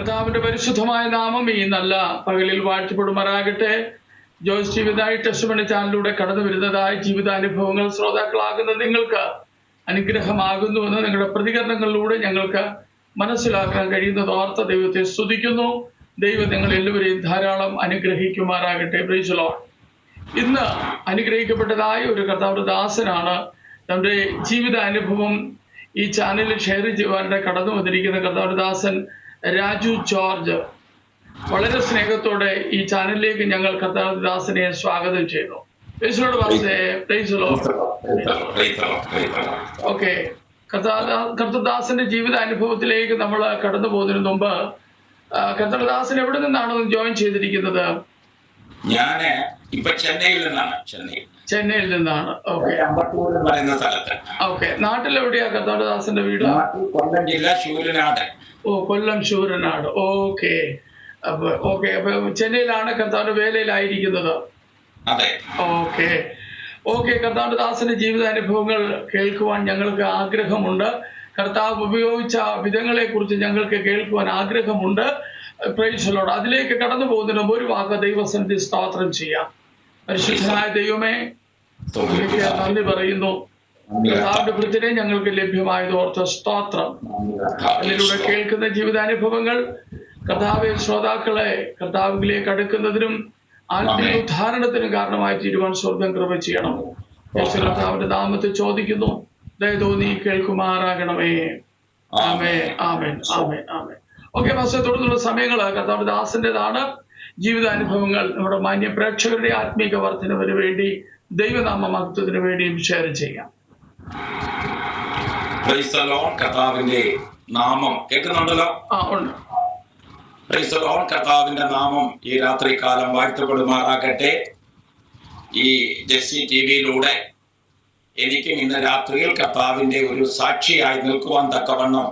കർത്താവിന്റെ പരിശുദ്ധമായ നാമം ഈ നല്ല പകലിൽ വാഴ്ത്തപ്പെടുമാറാകട്ടെ. ജോയ്സ് ജീവിതായി ടെസ്റ്റ്മണി ചാനലിലൂടെ കടന്നു വരുന്നതായ ജീവിതാനുഭവങ്ങൾ ശ്രോതാക്കളാകുന്ന നിങ്ങൾക്ക് അനുഗ്രഹമാകുന്നുവെന്ന് നിങ്ങളുടെ പ്രതികരണങ്ങളിലൂടെ ഞങ്ങൾക്ക് മനസ്സിലാക്കാൻ കഴിയുന്നത് ഓർത്ത ദൈവത്തെ സ്തുതിക്കുന്നു. ദൈവം നിങ്ങൾ എല്ലാവരെയും ധാരാളം അനുഗ്രഹിക്കുമാറാകട്ടെ. Praise the Lord. ഇന്ന് അനുഗ്രഹിക്കപ്പെട്ടതായ ഒരു കർത്താവിന്റെ ദാസനാണ് നമ്മുടെ ജീവിതാനുഭവം ഈ ചാനലിൽ ഷെയർ ചെയ്യുവാനായിട്ട് കടന്നു വന്നിരിക്കുന്ന കർത്താവിന്റെ ദാസൻ രാജു ജോർജ്. വളരെ സ്നേഹത്തോടെ ഈ ചാനലിലേക്ക് ഞങ്ങൾ കർത്താവിന്റെ ദാസനെ സ്വാഗതം ചെയ്യുന്നു. ഓക്കെ, കർത്തദാസന്റെ ജീവിതാനുഭവത്തിലേക്ക് നമ്മൾ കടന്നു പോകുന്നതിന് മുമ്പ് കർത്തദാസൻ എവിടെ നിന്നാണ് ജോയിൻ ചെയ്തിരിക്കുന്നത്? ഞാന് ഇപ്പൊ ചെന്നൈയിൽ നിന്നാണ്. ചെന്നൈയിൽ നിന്നാണ്. Okay okay. നാട്ടിൽ എവിടെയാ കർത്തദാസന്റെ വീട്? കൊല്ലം ജില്ല ശൂരനാട്. ഓ, കൊല്ലം ശൂരനാട്. ഓക്കെ. അപ്പൊ ചെന്നൈയിലാണ് കർത്താവിന്റെ വേലയിലായിരിക്കുന്നത്. Okay okay. കർത്താവിന്റെ ദാസന്റെ ജീവിതാനുഭവങ്ങൾ കേൾക്കുവാൻ ഞങ്ങൾക്ക് ആഗ്രഹമുണ്ട്. കർത്താവ് ഉപയോഗിച്ച വിധങ്ങളെ കുറിച്ച് ഞങ്ങൾക്ക് കേൾക്കുവാൻ ആഗ്രഹമുണ്ട്. Praise the Lord. അതിലേക്ക് കടന്നു പോകുന്നതിന് മുമ്പ് ഒരു വാക്ക് ദൈവസന്നിധി സ്തോത്രം ചെയ്യാം. പരിശുദ്ധനായ ദൈവമേ, നന്ദി പറയുന്നു. കർത്താവിന്റെ കൃത്യനെ ഞങ്ങൾക്ക് ലഭ്യമായത് ഓർത്ത സ്തോത്രം. അതിലൂടെ കേൾക്കുന്ന ജീവിതാനുഭവങ്ങൾ കർത്താവെ ശ്രോതാക്കളെ കർത്താവിലേക്ക് അടുക്കുന്നതിനും ആത്മീയ ഉദ്ധാരണത്തിനും കാരണമായി തീരുവാൻ സ്വർഗം കൃപ ചെയ്യണം. കർത്താവിന്റെ നാമത്തിൽ ചോദിക്കുന്നു, ദയതോന്നി കേൾക്കുമാറാകണമേ. ആമേൻ ആമേൻ ആമേൻ ആമേൻ. ഓക്കെ പാസ്റ്റർ, തുടർന്നുള്ള സമയങ്ങൾ കർത്താവിന്റെ ദാസന്റേതാണ്. ജീവിതാനുഭവങ്ങൾ നമ്മുടെ മാന്യ പ്രേക്ഷകരുടെ ആത്മീക വർധനവിന് വേണ്ടി ദൈവനാമ മഹത്വത്തിന് വേണ്ടിയും ഷെയർ ചെയ്യാം. കർത്താവിന്റെ നാമം കേൾക്കുന്നുണ്ടല്ലോ? ഉണ്ട്. കർത്താവിന്റെ നാമം ഈ രാത്രി കാലം വാഴ്ത്തപ്പെടുമാറാകട്ടെ. ഈ ജെസ്സി ടിവിയിലൂടെ എനിക്കും ഇന്ന് രാത്രിയിൽ കർത്താവിന്റെ ഒരു സാക്ഷിയായി നിൽക്കുവാൻ തക്കവണ്ണം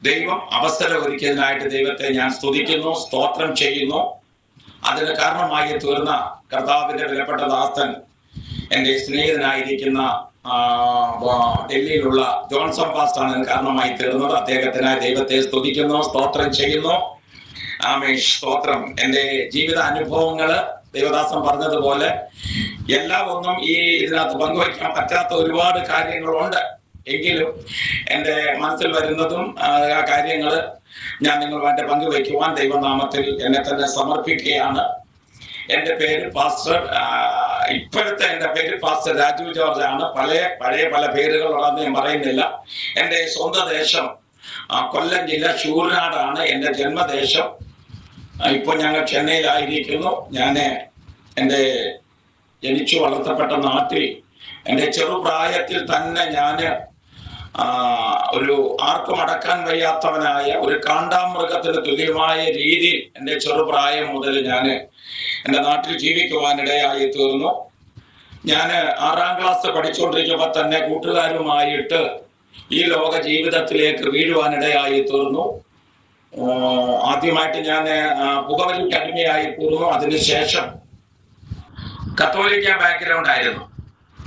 ദൈവം അവസരം ഒരുക്കിയതിനായിട്ട് ദൈവത്തെ ഞാൻ സ്തുതിക്കുന്നു, സ്തോത്രം ചെയ്യുന്നു. അതിന് കാരണമായി തീർന്ന കർത്താവിന്റെ വിലപ്പെട്ട ദാസൻ എൻ്റെ സ്നേഹിതനായിരിക്കുന്ന ഡൽഹിയിലുള്ള ജോൺസൺ പാസ്റ്ററാണ് ഇതിന് കാരണമായി തീർന്നത്. അദ്ദേഹത്തിനായി ദൈവത്തെ സ്തുതിക്കുന്നു, സ്തോത്രം ചെയ്യുന്നു. ആമേൻ, സ്തോത്രം. എൻ്റെ ജീവിത അനുഭവങ്ങള് ദേവദാസൻ പറഞ്ഞതുപോലെ എല്ലാം ഒന്നും ഈ ഇതിനകത്ത് പങ്കുവയ്ക്കാൻ പറ്റാത്ത ഒരുപാട് കാര്യങ്ങളുണ്ട്. എങ്കിലും എൻ്റെ മനസ്സിൽ വരുന്നതും ആ കാര്യങ്ങൾ ഞാൻ നിങ്ങളുമായിട്ട് പങ്കുവയ്ക്കുവാൻ ദൈവനാമത്തിൽ എന്നെ തന്നെ സമർപ്പിക്കുകയാണ്. എൻ്റെ പേര് പാസ്റ്റർ, ഇപ്പോഴത്തെ എൻ്റെ പേര് പാസ്റ്റർ രാജു ജോർജ് ആണ്. പഴയ പല പേരുകളുള്ളതെന്ന് ഞാൻ പറയുന്നില്ല. എൻ്റെ സ്വന്തം ദേശം കൊല്ലം ജില്ല ശൂരനാടാണ് എൻ്റെ ജന്മദേശം. ഇപ്പോൾ ഞങ്ങൾ ചെന്നൈയിലായിരിക്കുന്നു. ഞാൻ എൻ്റെ ജനിച്ചു വളർത്തപ്പെട്ട നാട്ടിൽ എൻ്റെ ചെറുപ്രായത്തിൽ തന്നെ ഞാൻ ഒരു ആർക്കും അടക്കാൻ വയ്യാത്തവനായ ഒരു കാണ്ടാമൃഗത്തിന് തുല്യമായ രീതിയിൽ എൻ്റെ ചെറുപ്രായം മുതൽ ഞാൻ എൻ്റെ നാട്ടിൽ ജീവിക്കുവാനിടയായി തീർന്നു. ഞാൻ 6ാം ക്ലാസ് പഠിച്ചുകൊണ്ടിരിക്കുമ്പോൾ തന്നെ കൂട്ടുകാരുമായിട്ട് ഈ ലോക ജീവിതത്തിലേക്ക് വീഴുവാനിടയായി തീർന്നു. ആദ്യമായിട്ട് ഞാൻ പുകവലിക്ക് അടിമയായി തീർന്നു. അതിനുശേഷം കത്തോലിക്ക ബാക്ക്ഗ്രൗണ്ട് ആയിരുന്നു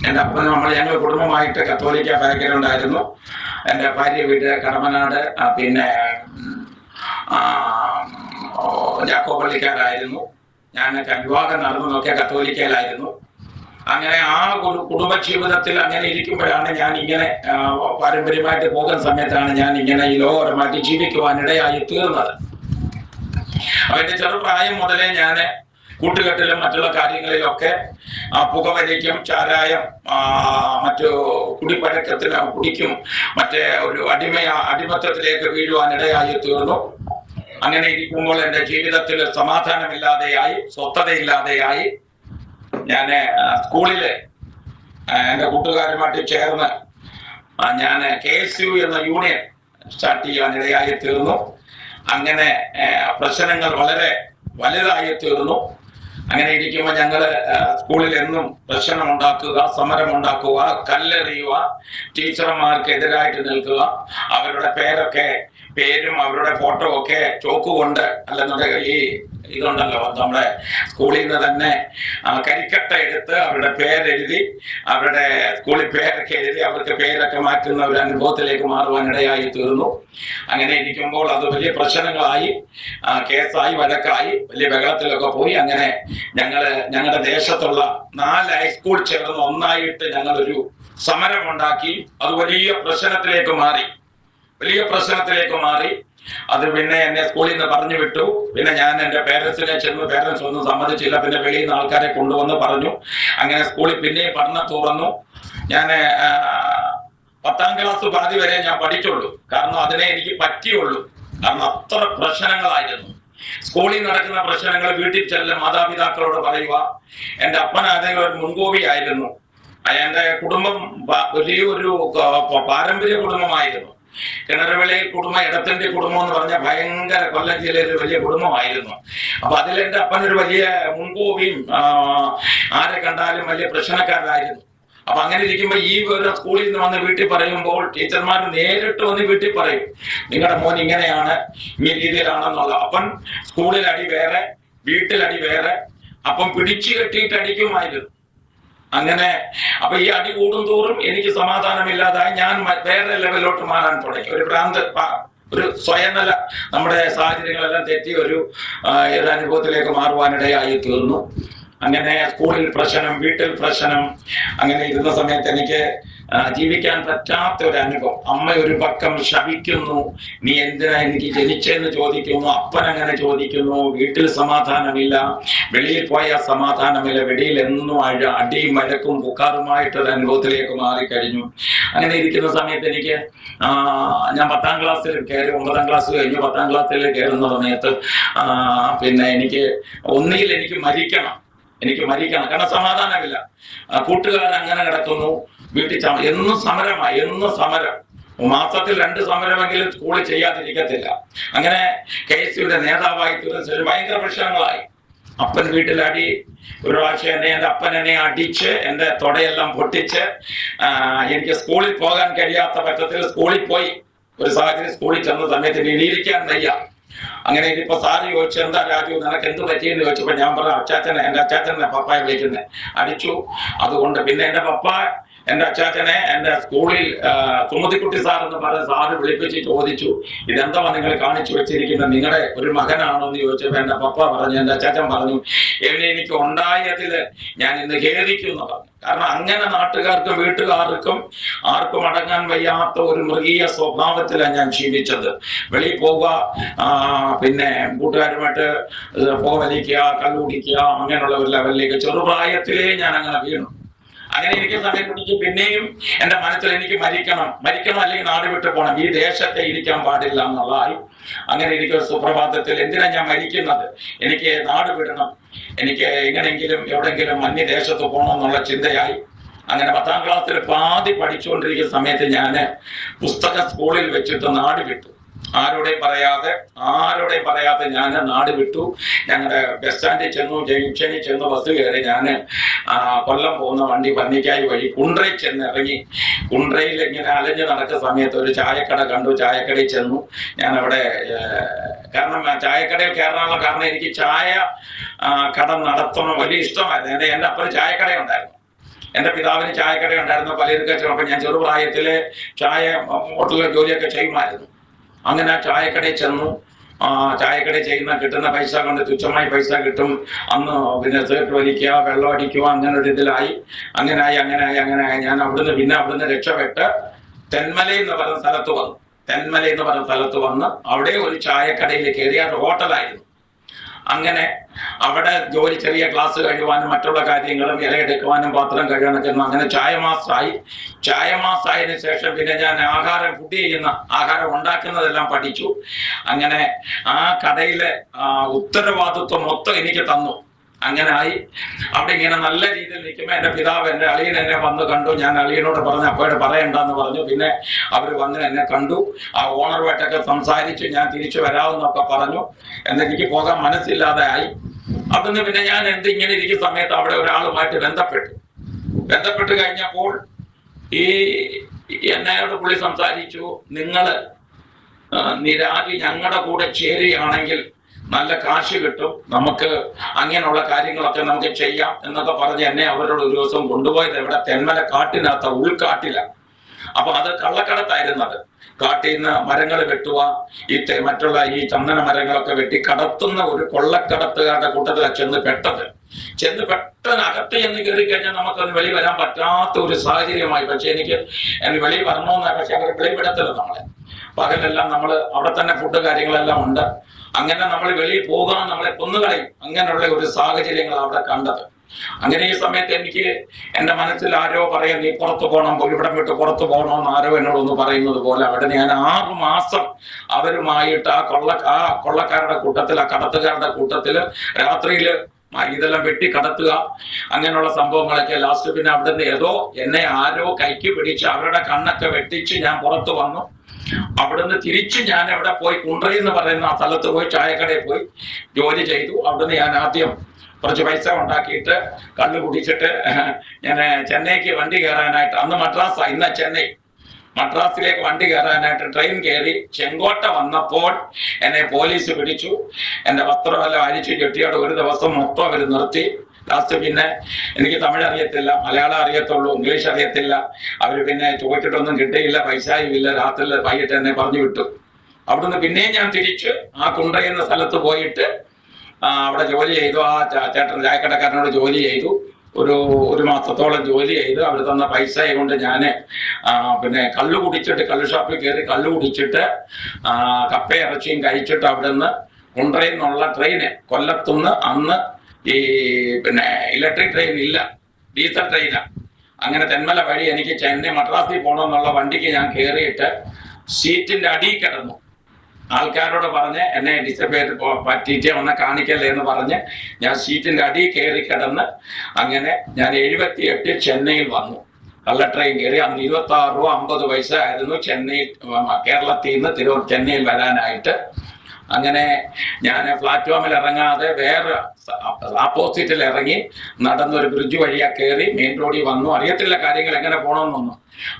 എൻ്റെ അപ്പനും ഞങ്ങൾ കുടുംബമായിട്ട് കത്തോലിക്ക ബാക്ക്ഗ്രൗണ്ട് ആയിരുന്നു. എൻ്റെ ഭാര്യ വീട് കടമനാട്, പിന്നെ ജാക്കോപള്ളിക്കാരായിരുന്നു. ഞാൻ വിവാഹം നടന്നതൊക്കെ കത്തോലിക്കയിലായിരുന്നു. അങ്ങനെ ആ കുടുംബ ജീവിതത്തിൽ അങ്ങനെ ഇരിക്കുമ്പോഴാണ് ഞാൻ ഇങ്ങനെ പാരമ്പര്യമായിട്ട് പോകുന്ന സമയത്താണ് ഞാൻ ഇങ്ങനെ ഈ ലോകപരമായിട്ട് ജീവിക്കുവാനിടയായി തീർന്നത്. അവന്റെ ചെറുപ്രായം മുതലേ ഞാൻ കൂട്ടുകെട്ടിലും മറ്റുള്ള കാര്യങ്ങളിലൊക്കെ പുകവലിക്കും, ചാരായം, മറ്റു കുടിപ്പഴക്കത്തിന് കുടിക്കും, മറ്റേ ഒരു അടിമത്തത്തിലേക്ക് വീഴുവാനിടയായി തീർന്നു. അങ്ങനെ ഇരിക്കുമ്പോൾ എൻ്റെ ജീവിതത്തിൽ സമാധാനമില്ലാതെയായി, സ്വസ്ഥതയില്ലാതെയായി. ഞാൻ സ്കൂളില് എൻ്റെ കൂട്ടുകാരുമായിട്ട് ചേർന്ന് ഞാൻ KSU എന്ന യൂണിയൻ സ്റ്റാർട്ട് ചെയ്യാനിടയായി തീർന്നു. അങ്ങനെ പ്രശ്നങ്ങൾ വളരെ വലുതായി തീർന്നു. അങ്ങനെ ഇരിക്കുമ്പോൾ ഞങ്ങൾ സ്കൂളിൽ എന്നും പ്രശ്നം ഉണ്ടാക്കുക, സമരം ഉണ്ടാക്കുക, കല്ലെറിയുക, ടീച്ചർമാർക്ക് എതിരായിട്ട് നിൽക്കുക, അവരുടെ പേരൊക്കെ പേരും അവരുടെ ഫോട്ടോ ഒക്കെ ചോക്ക് കൊണ്ട് അല്ലെന്നുണ്ടെങ്കിൽ ഈ ഇതുണ്ടല്ലോ നമ്മുടെ സ്കൂളിൽ നിന്ന് തന്നെ കരിക്കട്ട എടുത്ത് അവരുടെ പേരെഴുതി അവരുടെ സ്കൂളിൽ പേരൊക്കെ എഴുതി അവർക്ക് പേരൊക്കെ മാറ്റുന്ന ഒരു അനുഭവത്തിലേക്ക് മാറുവാനിടയായി തീർന്നു. അങ്ങനെ ഇരിക്കുമ്പോൾ അത് വലിയ പ്രശ്നങ്ങളായി, കേസായി, വഴക്കായി, വലിയ ബഹളത്തിലൊക്കെ പോയി. അങ്ങനെ ഞങ്ങളുടെ ദേശത്തുള്ള 4 ഹൈസ്കൂൾ ചേർന്ന് ഒന്നായിട്ട് ഞങ്ങളൊരു സമരമുണ്ടാക്കി. അത് വലിയ പ്രശ്നത്തിലേക്ക് മാറി. അത് പിന്നെ എന്നെ സ്കൂളിൽ നിന്ന് പറഞ്ഞു വിട്ടു. പിന്നെ ഞാൻ എൻ്റെ പേരൻസിനെ ചെന്ന്, പേരൻസ് ഒന്നും സമ്മതിച്ചില്ല. പിന്നെ വെളിയിൽ നിന്ന് ആൾക്കാരെ കൊണ്ടുവന്ന് പറഞ്ഞു. അങ്ങനെ സ്കൂളിൽ പിന്നെയും പഠനം തുറന്നു. ഞാൻ 10ാം ക്ലാസ് പാതി വരെ ഞാൻ പഠിച്ചുള്ളൂ. കാരണം അതിനെ എനിക്ക് പറ്റിയുള്ളൂ. കാരണം അത്ര പ്രശ്നങ്ങളായിരുന്നു. സ്കൂളിൽ നടക്കുന്ന പ്രശ്നങ്ങൾ വീട്ടിൽ ചെല്ലും മാതാപിതാക്കളോട് പറയുക. എൻ്റെ അപ്പൻ അതേ ഒരു മുൻകോപിയായിരുന്നു. എന്റെ കുടുംബം വലിയൊരു പാരമ്പര്യ കുടുംബമായിരുന്നു. കിണറുവിളയിൽ കുടുംബം, ഇടത്തിന്റെ കുടുംബം എന്ന് പറഞ്ഞാൽ ഭയങ്കര കൊല്ലം ജില്ലയിൽ വലിയ കുടുംബമായിരുന്നു. അപ്പൊ അതിൽ എൻ്റെ അപ്പനൊരു വലിയ മുൻകോപിയും ആരെ കണ്ടാലും വലിയ പ്രശ്നക്കാരായിരുന്നു. അപ്പൊ അങ്ങനെ ഇരിക്കുമ്പോ ഈ ഒരു സ്കൂളിൽ നിന്ന് വന്ന് വീട്ടിൽ പറയുമ്പോൾ ടീച്ചർമാർ നേരിട്ട് വന്ന് വീട്ടിൽ പറയും, നിങ്ങളുടെ മോൻ ഇങ്ങനെയാണ്, ഈ രീതിയിലാണെന്നുള്ള. അപ്പം സ്കൂളിൽ അടി വേറെ, വീട്ടിലടി വേറെ. അപ്പം പിടിച്ചു കെട്ടിയിട്ട് അടിക്കുമായിരുന്നു. അങ്ങനെ അപ്പൊ ഈ അടി കൂടുന്തോറും എനിക്ക് സമാധാനമില്ലാതായി. ഞാൻ വേറെ ലെവലിലോട്ട് മാറാൻ തുടങ്ങി. ഒരു സ്വയംനല, നമ്മുടെ സാഹചര്യങ്ങളെല്ലാം തെറ്റി ഒരു അനുഭവത്തിലേക്ക് മാറുവാനിടയായി തീർന്നു. അങ്ങനെ സ്കൂളിൽ പ്രശ്നം, വീട്ടിൽ പ്രശ്നം. അങ്ങനെ ഇരുന്ന സമയത്ത് എനിക്ക് ജീവിക്കാൻ പറ്റാത്ത ഒരു അനുഭവം. അമ്മ ഒരു പക്കം ശപിക്കുന്നു, നീ എന്തിനാ എനിക്ക് ജനിച്ചെന്ന് ചോദിക്കുന്നു. അപ്പൻ അങ്ങനെ ചോദിക്കുന്നു. വീട്ടിൽ സമാധാനമില്ല, വെളിയിൽ പോയാൽ സമാധാനമില്ല. വെളിയിൽ എന്നും അടിയും വഴക്കും പുക്കാറുമായിട്ടൊരു അനുഭവത്തിലേക്ക് മാറിക്കഴിഞ്ഞു. അങ്ങനെ ഇരിക്കുന്ന സമയത്ത് എനിക്ക് ഞാൻ 10ാം ക്ലാസ്സിൽ കയറി. 9ാം ക്ലാസ് കഴിഞ്ഞു. 10ാം ക്ലാസ്സിൽ കയറുന്ന സമയത്ത് പിന്നെ ഒന്നുകിൽ എനിക്ക് മരിക്കണം. കാരണം സമാധാനമില്ല. കൂട്ടുകാർ അങ്ങനെ കിടക്കുന്നു. വീട്ടിൽ എന്നും സമരം. മാസത്തിൽ 2 സമരമെങ്കിലും സ്കൂളിൽ ചെയ്യാതിരിക്കത്തില്ല. അങ്ങനെ KSUവിന്റെ നേതാവായി തീർന്ന ഭയങ്കര പ്രശ്നങ്ങളായി. അപ്പൻ വീട്ടിലടി. ഒരു പ്രാവശ്യം എൻ്റെ അപ്പൻ എന്നെ അടിച്ച് എൻ്റെ തൊടയെല്ലാം പൊട്ടിച്ച് എനിക്ക് സ്കൂളിൽ പോകാൻ കഴിയാത്ത പറ്റത്തിൽ സ്കൂളിൽ പോയി. ഒരു സാഹചര്യം സ്കൂളിൽ ചെന്ന സമയത്ത് ഇരിക്കാൻ വയ്യ. അങ്ങനെ ഇനിയിപ്പോ സാറ് ചോദിച്ചു, എന്താ രാജു നിനക്ക് എന്ത് പറ്റിയെന്ന് ചോദിച്ചപ്പോ ഞാൻ പറഞ്ഞു, എൻ്റെ അച്ചാച്ചനെ പപ്പായെ വിളിക്കുന്നത് അടിച്ചു. അതുകൊണ്ട് പിന്നെ എൻ്റെ അച്ചാച്ചനെ എൻ്റെ സ്കൂളിൽ സുമതിക്കുട്ടി സാർ എന്ന് പറഞ്ഞ സാറ് വിളിപ്പിച്ച് ചോദിച്ചു, ഇതെന്താ നിങ്ങൾ കാണിച്ചു വെച്ചിരിക്കുന്നത്, നിങ്ങളുടെ ഒരു മകനാണോ എന്ന് ചോദിച്ചപ്പോ എൻ്റെ എൻ്റെ അച്ചാച്ചൻ പറഞ്ഞു, എനിക്ക് ഉണ്ടായതില് ഞാൻ ഇന്ന് ഖേദിക്കുന്നു പറഞ്ഞു. കാരണം അങ്ങനെ നാട്ടുകാർക്കും വീട്ടുകാർക്കും ആർക്കും അടങ്ങാൻ വയ്യാത്ത ഒരു മൃഗീയ സ്വഭാവത്തിലാണ് ഞാൻ ജീവിച്ചത്. വെളിയിൽ പോവുക, പിന്നെ കൂട്ടുകാരുമായിട്ട് പുകവലിക്കുക, കള്ളുകുടിക്കുക, അങ്ങനെയുള്ള ഒരു ലെവലിലേക്ക് ചെറുപ്രായത്തിലേ ഞാൻ അങ്ങനെ വീണു. അങ്ങനെ ഇരിക്കുന്ന സമയത്ത് പിന്നെയും എൻ്റെ മനസ്സിൽ എനിക്ക് മരിക്കണം അല്ലെങ്കിൽ നാട് വിട്ടു പോകണം, ഈ ദേശത്തെ ഇരിക്കാൻ പാടില്ല എന്നുള്ളതായി. അങ്ങനെ ഇരിക്കുന്ന സുപ്രഭാതത്തിൽ എന്തിനാ ഞാൻ മരിക്കുന്നത്, എനിക്ക് നാട് വിടണം, എനിക്ക് എങ്ങനെയെങ്കിലും എവിടെയെങ്കിലും അന്യദേശത്ത് പോകണം എന്നുള്ള ചിന്തയായി. അങ്ങനെ 10ാം ക്ലാസ്സിൽ പാതി പഠിച്ചുകൊണ്ടിരിക്കുന്ന സമയത്ത് ഞാൻ പുസ്തകം സ്കൂളിൽ വെച്ചിട്ട് നാട് വിട്ടു. ആരോടെയും പറയാതെ ഞാൻ നാട് വിട്ടു. ഞങ്ങളുടെ ബസ് സ്റ്റാൻഡിൽ ചെന്നു, ജംഗ്ഷനിൽ ചെന്ന് ബസ് കയറി. ഞാൻ കൊല്ലം പോകുന്ന വണ്ടി പന്നിക്കായി വഴി കുണ്ട്രയിൽ ചെന്ന് ഇറങ്ങി. കുണ്ട്രയിൽ ഇങ്ങനെ അലഞ്ഞു നടക്കുന്ന സമയത്ത് ഒരു ചായക്കട കണ്ടു. ചായക്കടയിൽ ചെന്നു. ഞാൻ അവിടെ കാരണം ചായക്കടയിൽ കയറാനുള്ള കാരണം എനിക്ക് ചായ കട നടത്തണം വലിയ ഇഷ്ടമായിരുന്നു. എൻ്റെ അപ്പുറം ചായക്കട ഉണ്ടായിരുന്നു. എൻ്റെ പിതാവിന് ചായക്കട ഉണ്ടായിരുന്നു. പലചരക്ക്. അപ്പൊ ഞാൻ ചെറുപ്രായത്തില് ചായ ഹോട്ടലിലെ ജോലിയൊക്കെ ചെയ്യുമായിരുന്നു. അങ്ങനെ ആ ചായക്കടയിൽ ചെന്നു. ചായക്കടയിൽ കിട്ടുന്ന പൈസ കൊണ്ട് തുച്ഛമായി പൈസ കിട്ടും. അന്ന് പിന്നെ സിഗരറ്റ് വലിക്കുക, വെള്ളം അടിക്കുക, അങ്ങനെ ഒരു ഇതിലായി. അങ്ങനായി ഞാൻ അവിടുന്ന് രക്ഷപ്പെട്ട് തെന്മല എന്ന് പറഞ്ഞ സ്ഥലത്ത് വന്ന് അവിടെ ഒരു ചായക്കടയിൽ കയറി. അത് ഹോട്ടലായിരുന്നു. അങ്ങനെ അവിടെ ജോലി, ചെറിയ ക്ലാസ് കഴിയുവാനും മറ്റുള്ള കാര്യങ്ങളും ഇലയെടുക്കുവാനും പാത്രം കഴുകാനൊക്കെ. അങ്ങനെ ചായ മാസമായതിനു ശേഷം പിന്നെ ഞാൻ ആഹാരം ഉണ്ടാക്കുന്നതെല്ലാം പഠിച്ചു. അങ്ങനെ ആ കടയിലെ ഉത്തരവാദിത്വം മൊത്തം എനിക്ക് തന്നു. അങ്ങനെ ആയി. അവിടെ ഇങ്ങനെ നല്ല രീതിയിൽ നിൽക്കുമ്പോൾ എൻ്റെ പിതാവ്, എൻ്റെ അളിയൻ എന്നെ വന്ന് കണ്ടു. ഞാൻ അളിയനോട് പറഞ്ഞു, അപ്പോഴോട് പറയണ്ടെന്ന് പറഞ്ഞു. പിന്നെ അവർ വന്ന് എന്നെ കണ്ടു. ആ ഓണറുമായിട്ടൊക്കെ സംസാരിച്ചു. ഞാൻ തിരിച്ചു വരാമെന്നൊക്കെ പറഞ്ഞു. എന്നെനിക്ക് പോകാൻ മനസ്സില്ലാതെ ആയി. അവിടുന്ന് പിന്നെ ഞാൻ ഇങ്ങനെ ഇരിക്കുന്ന സമയത്ത് അവിടെ ഒരാളുമായിട്ട് ബന്ധപ്പെട്ട് കഴിഞ്ഞപ്പോൾ എന്നോട് പുള്ളി സംസാരിച്ചു, നിങ്ങൾ നിരാലി ഞങ്ങളുടെ കൂടെ ചേരുകയാണെങ്കിൽ നല്ല കാശ് കിട്ടും, നമുക്ക് അങ്ങനെയുള്ള കാര്യങ്ങളൊക്കെ നമുക്ക് ചെയ്യാം എന്നൊക്കെ പറഞ്ഞ് എന്നെ അവരോട് ഒരു ദിവസം കൊണ്ടുപോയത് എവിടെ, തെന്മല കാട്ടിനകത്ത ഉൾക്കാട്ടില. അപ്പൊ അത് കള്ളക്കടത്തായിരുന്നത്. കാട്ടിൽ നിന്ന് മരങ്ങൾ വെട്ടുക, മറ്റുള്ള ഈ ചന്ദന മരങ്ങളൊക്കെ വെട്ടി കടത്തുന്ന ഒരു കൊള്ളക്കടത്തുകാരുടെ കൂട്ടത്തിലാണ് ചെന്ന് പെട്ടെന്ന് അകത്ത് ചെന്ന് കയറി കഴിഞ്ഞാൽ നമുക്കൊന്ന് വെളി വരാൻ പറ്റാത്ത ഒരു സാഹചര്യമായി. പക്ഷെ എനിക്ക് വെളി വരണമെന്ന്, പക്ഷെ അവർ വെളിവിടത്തില്ല നമ്മളെ. പകലെല്ലാം നമ്മൾ അവിടെ തന്നെ ഫുഡ് കാര്യങ്ങളെല്ലാം ഉണ്ട്. അങ്ങനെ നമ്മൾ വെളിയിൽ പോകാൻ നമ്മളെ കൊന്നുകളയും. അങ്ങനെയുള്ള ഒരു സാഹചര്യങ്ങൾ അവിടെ കണ്ടത്. അങ്ങനെ ഈ സമയത്ത് എനിക്ക് എന്റെ മനസ്സിൽ ആരോ പറയാം, നീ പുറത്തു പോകണം, ഇവിടം വിട്ട് പുറത്തു പോകണമെന്ന് ആരോ എന്നോടൊന്ന് പറയുന്നത് പോലെ അവിടെ ഞാൻ 6 മാസം അവരുമായിട്ട് ആ കൊള്ളക്കാരുടെ കൂട്ടത്തിൽ, ആ കടത്തുകാരുടെ കൂട്ടത്തില് രാത്രിയില് ഇതെല്ലാം വെട്ടി കടത്തുക, അങ്ങനെയുള്ള സംഭവങ്ങളൊക്കെ. ലാസ്റ്റ് പിന്നെ അവിടുന്ന് ഏതോ എന്നെ ആരോ കൈക്ക് പിടിച്ച് അവരുടെ കണ്ണൊക്കെ വെട്ടിച്ച് ഞാൻ പുറത്തു വന്നു. അവിടുന്ന് തിരിച്ച് ഞാൻ എവിടെ പോയി, കുണ്ട്രയിൽ എന്ന് പറയുന്ന ആ സ്ഥലത്ത് പോയി ചായക്കടയിൽ പോയി ജോലി ചെയ്തു. അവിടുന്ന് ഞാൻ ആദ്യം കുറച്ച് പൈസ ഉണ്ടാക്കിയിട്ട് കള്ളു കുടിച്ചിട്ട് ഞാൻ ചെന്നൈക്ക് വണ്ടി കയറാനായിട്ട്, അന്ന് മദ്രാസ്, ഇന്ന് ചെന്നൈ, മദ്രാസിലേക്ക് വണ്ടി കയറാനായിട്ട് ട്രെയിൻ കയറി ചെങ്കോട്ട വന്നപ്പോൾ എന്നെ പോലീസ് പിടിച്ചു. എന്റെ വസ്ത്രമെല്ലാം അരിച്ചു കെട്ടിയോടെ ഒരു ദിവസം മൊത്തം അവർ നിർത്തി. ലാസ്റ്റ് പിന്നെ എനിക്ക് തമിഴ് അറിയത്തില്ല, മലയാളം അറിയത്തുള്ളൂ, ഇംഗ്ലീഷ് അറിയത്തില്ല. അവര് പിന്നെ ചോദിച്ചിട്ടൊന്നും കിട്ടിയില്ല, പൈസയും ഇല്ല. രാത്രി വൈകിട്ട് എന്നെ പറഞ്ഞു വിട്ടു. അവിടുന്ന് പിന്നെയും ഞാൻ തിരിച്ച് ആ കുണ്ട്ര എന്ന സ്ഥലത്ത് പോയിട്ട് അവിടെ ജോലി ചെയ്തു. ആ ചേട്ടൻ ചായക്കടക്കാരനോട് ജോലി ചെയ്തു. ഒരു മാസത്തോളം ജോലി ചെയ്ത് അവർ തന്ന പൈസ കൊണ്ട് ഞാന് പിന്നെ കള്ളു കുടിച്ചിട്ട്, കള്ളു ഷാപ്പിൽ കയറി കള്ളു കുടിച്ചിട്ട് കപ്പ ഇറച്ചിയും കഴിച്ചിട്ട് അവിടുന്ന് കുണ്ട്രയിൽ നിന്നുള്ള ട്രെയിന്, കൊല്ലത്തുനിന്ന് അന്ന് ഈ പിന്നെ ഇലക്ട്രിക് ട്രെയിൻ ഇല്ല, ഡീസൽ ട്രെയിനാണ്. അങ്ങനെ തെന്മല വഴി എനിക്ക് ചെന്നൈ മദ്രാസിൽ പോകണമെന്നുള്ള വണ്ടിക്ക് ഞാൻ കയറിയിട്ട് സീറ്റിന്റെ അടിയിൽ കിടന്നു. ആൾക്കാരോട് പറഞ്ഞ് എന്നെ ഡിസബിലിറ്റി പറ്റിയിട്ട് ഒന്ന് കാണിക്കല്ലേ എന്ന് പറഞ്ഞ് ഞാൻ സീറ്റിന്റെ അടിയിൽ കയറി കിടന്ന് അങ്ങനെ ഞാൻ 78 ചെന്നൈയിൽ വന്നു. കള്ള ട്രെയിൻ കയറി. അന്ന് 26 രൂപ 50 പൈസ ആയിരുന്നു ചെന്നൈയിൽ, കേരളത്തിൽ നിന്ന് ചെന്നൈയിൽ വരാനായിട്ട്. അങ്ങനെ ഞാൻ പ്ലാറ്റ്ഫോമിൽ ഇറങ്ങാതെ വേറെ ആപ്പോസിറ്റിൽ ഇറങ്ങി നടന്നൊരു ബ്രിഡ്ജ് വഴിയാ കയറി മെയിൻ റോഡിൽ വന്നു. അറിയത്തില്ല കാര്യങ്ങൾ എങ്ങനെ പോകണമെന്നൊന്നും.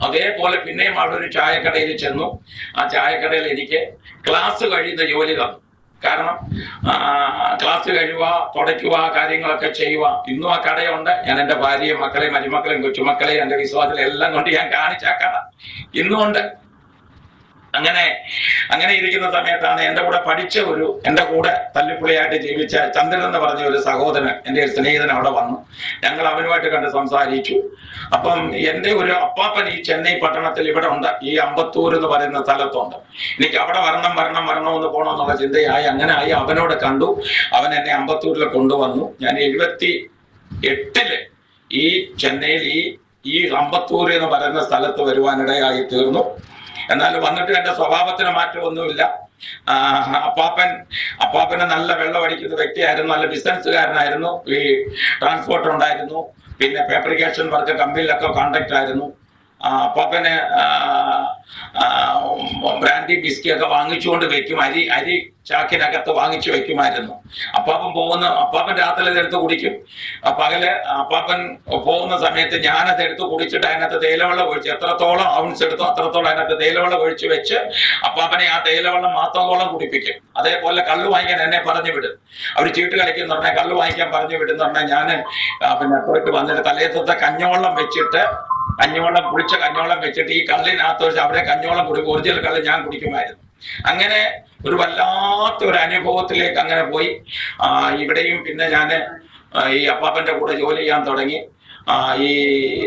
അതേപോലെ പിന്നെയും അവിടെ ഒരു ചായക്കടയിൽ ചെന്നു. ആ ചായക്കടയിൽ എനിക്ക് ക്ലാസ് കഴിയുന്ന ജോലി തന്നു. കാരണം ക്ലാസ് കഴിയുക, തുടയ്ക്കുക, കാര്യങ്ങളൊക്കെ ചെയ്യുക. ഇന്നും ആ കടയുണ്ട്. ഞാൻ എൻ്റെ ഭാര്യയും മക്കളെയും മരുമക്കളെയും കൊച്ചുമക്കളെയും എൻ്റെ വിശ്വാസത്തിലും എല്ലാം കൊണ്ട് ഞാൻ കാണിച്ച ആ കട ഇന്നും ഉണ്ട്. അങ്ങനെ ഇരിക്കുന്ന സമയത്താണ് എൻ്റെ കൂടെ പഠിച്ച എൻ്റെ കൂടെ തല്ലിപ്പുള്ളിയായിട്ട് ജീവിച്ച ചന്ദ്രൻ എന്ന് പറഞ്ഞ ഒരു സഹോദരൻ, എൻ്റെ ഒരു സ്നേഹിതൻ അവിടെ വന്നു. ഞങ്ങൾ അവനുമായിട്ട് കണ്ട് സംസാരിച്ചു. അപ്പം എൻ്റെ ഒരു അപ്പാപ്പൻ ഈ ചെന്നൈ പട്ടണത്തിൽ ഇവിടെ ഉണ്ട്, ഈ അമ്പത്തൂർ എന്ന് പറയുന്ന സ്ഥലത്തുണ്ട്. എനിക്ക് അവിടെ വരണമെന്ന് പോകണമെന്നുള്ള ചിന്തയായി. അങ്ങനെ ആയി അവനോട് കണ്ടു. അവൻ എന്നെ അമ്പത്തൂരിൽ കൊണ്ടുവന്നു. ഞാൻ 78 ഈ ചെന്നൈയിൽ ഈ അമ്പത്തൂർ എന്ന് പറയുന്ന സ്ഥലത്ത് വരുവാനിടയായി തീർന്നു. എന്നാൽ വന്നിട്ട് എൻ്റെ സ്വഭാവത്തിന് മാറ്റമൊന്നുമില്ല. അപ്പാപ്പന് നല്ല വെള്ളം അടിക്കുന്ന വ്യക്തിയായിരുന്നു, നല്ല ബിസിനസ്സുകാരനായിരുന്നു, ഈ ട്രാൻസ്പോർട്ടർ ഉണ്ടായിരുന്നു, പിന്നെ ഫാബ്രിക്കേഷൻ വർക്ക് കമ്പനിയിലൊക്കെ കോൺട്രാക്ട് ആയിരുന്നു. അപ്പാപ്പന് ബ്രാൻഡി ബിസ്കി ഒക്കെ വാങ്ങിച്ചുകൊണ്ട് വെക്കും, അരി ചാക്കിനകത്ത് വാങ്ങിച്ചു വെക്കുമായിരുന്നു. അപ്പാപ്പൻ രാത്രി അതെടുത്ത് കുടിക്കും. പകല് അപ്പാപ്പൻ പോകുന്ന സമയത്ത് ഞാനത് എടുത്ത് കുടിച്ചിട്ട് അതിനകത്ത് തേയിലവെള്ളം ഒഴിച്ച്, എത്രത്തോളം ഔൺസ് എടുത്തോ അത്രത്തോളം അതിനകത്ത് തേയിലവെള്ളം ഒഴിച്ച് വെച്ച് അപ്പാപ്പനെ ആ തേയിലവെള്ളം മാത്രത്തോളം കുടിപ്പിക്കും. അതേപോലെ കള്ളു വാങ്ങിക്കാൻ എന്നെ പറഞ്ഞു വിടും. അവർ ചീട്ട് കളിക്കുന്ന പറഞ്ഞാൽ കള്ളു വാങ്ങിക്കാൻ പറഞ്ഞു വിടുന്ന പറഞ്ഞാൽ ഞാൻ പിന്നെ പോയിട്ട് വന്നിട്ട് തലേത്തത്തെ കഞ്ഞവെള്ളം വെച്ചിട്ട്, കുളിച്ച കഞ്ഞോളം വെച്ചിട്ട് ഈ കള്ളിനകത്ത് വെച്ച് അവിടെ കഞ്ഞോളം കുടിക്കും. ഒറിജിനൽ കള്ള് ഞാൻ കുടിക്കുമായിരുന്നു. അങ്ങനെ ഒരു വല്ലാത്ത ഒരു അനുഭവത്തിലേക്ക് അങ്ങനെ പോയി. ഇവിടെയും പിന്നെ ഞാൻ ഈ അപ്പാപ്പന്റെ കൂടെ ജോലി ചെയ്യാൻ തുടങ്ങി. ഈ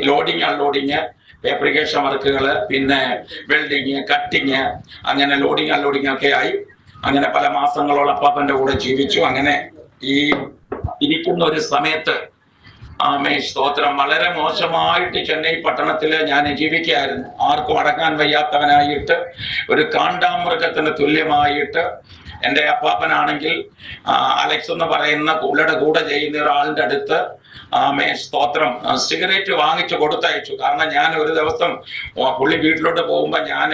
ലോഡിങ് അൺലോഡിങ്, ഫാബ്രിക്കേഷൻ വർക്കുകള്, പിന്നെ വെൽഡിങ്, കട്ടിങ്, അങ്ങനെ ലോഡിങ് അൺലോഡിങ് ഒക്കെ ആയി. അങ്ങനെ പല മാസങ്ങളോളം അപ്പാപ്പന്റെ കൂടെ ജീവിച്ചു. അങ്ങനെ ഈ ഇരിക്കുന്ന ഒരു സമയത്ത് സ്തോത്രം, വളരെ മോശമായിട്ട് ചെന്നൈ പട്ടണത്തില് ഞാൻ ജീവിക്കുകയായിരുന്നു. ആർക്കും അടങ്ങാൻ വയ്യാത്തവനായിട്ട്, ഒരു കാണ്ടാമൃഗത്തിന് തുല്യമായിട്ട്. എൻ്റെ അപ്പാപ്പനാണെങ്കിൽ അലക്സ് എന്ന് പറയുന്ന പുള്ളിയുടെ കൂടെ ചെയ്യുന്ന ഒരാളുടെ അടുത്ത് സ്തോത്രം സിഗരറ്റ് വാങ്ങിച്ചു കൊടുത്തയച്ചു. കാരണം ഞാൻ ഒരു ദിവസം പുള്ളി വീട്ടിലോട്ട് പോകുമ്പോൾ ഞാൻ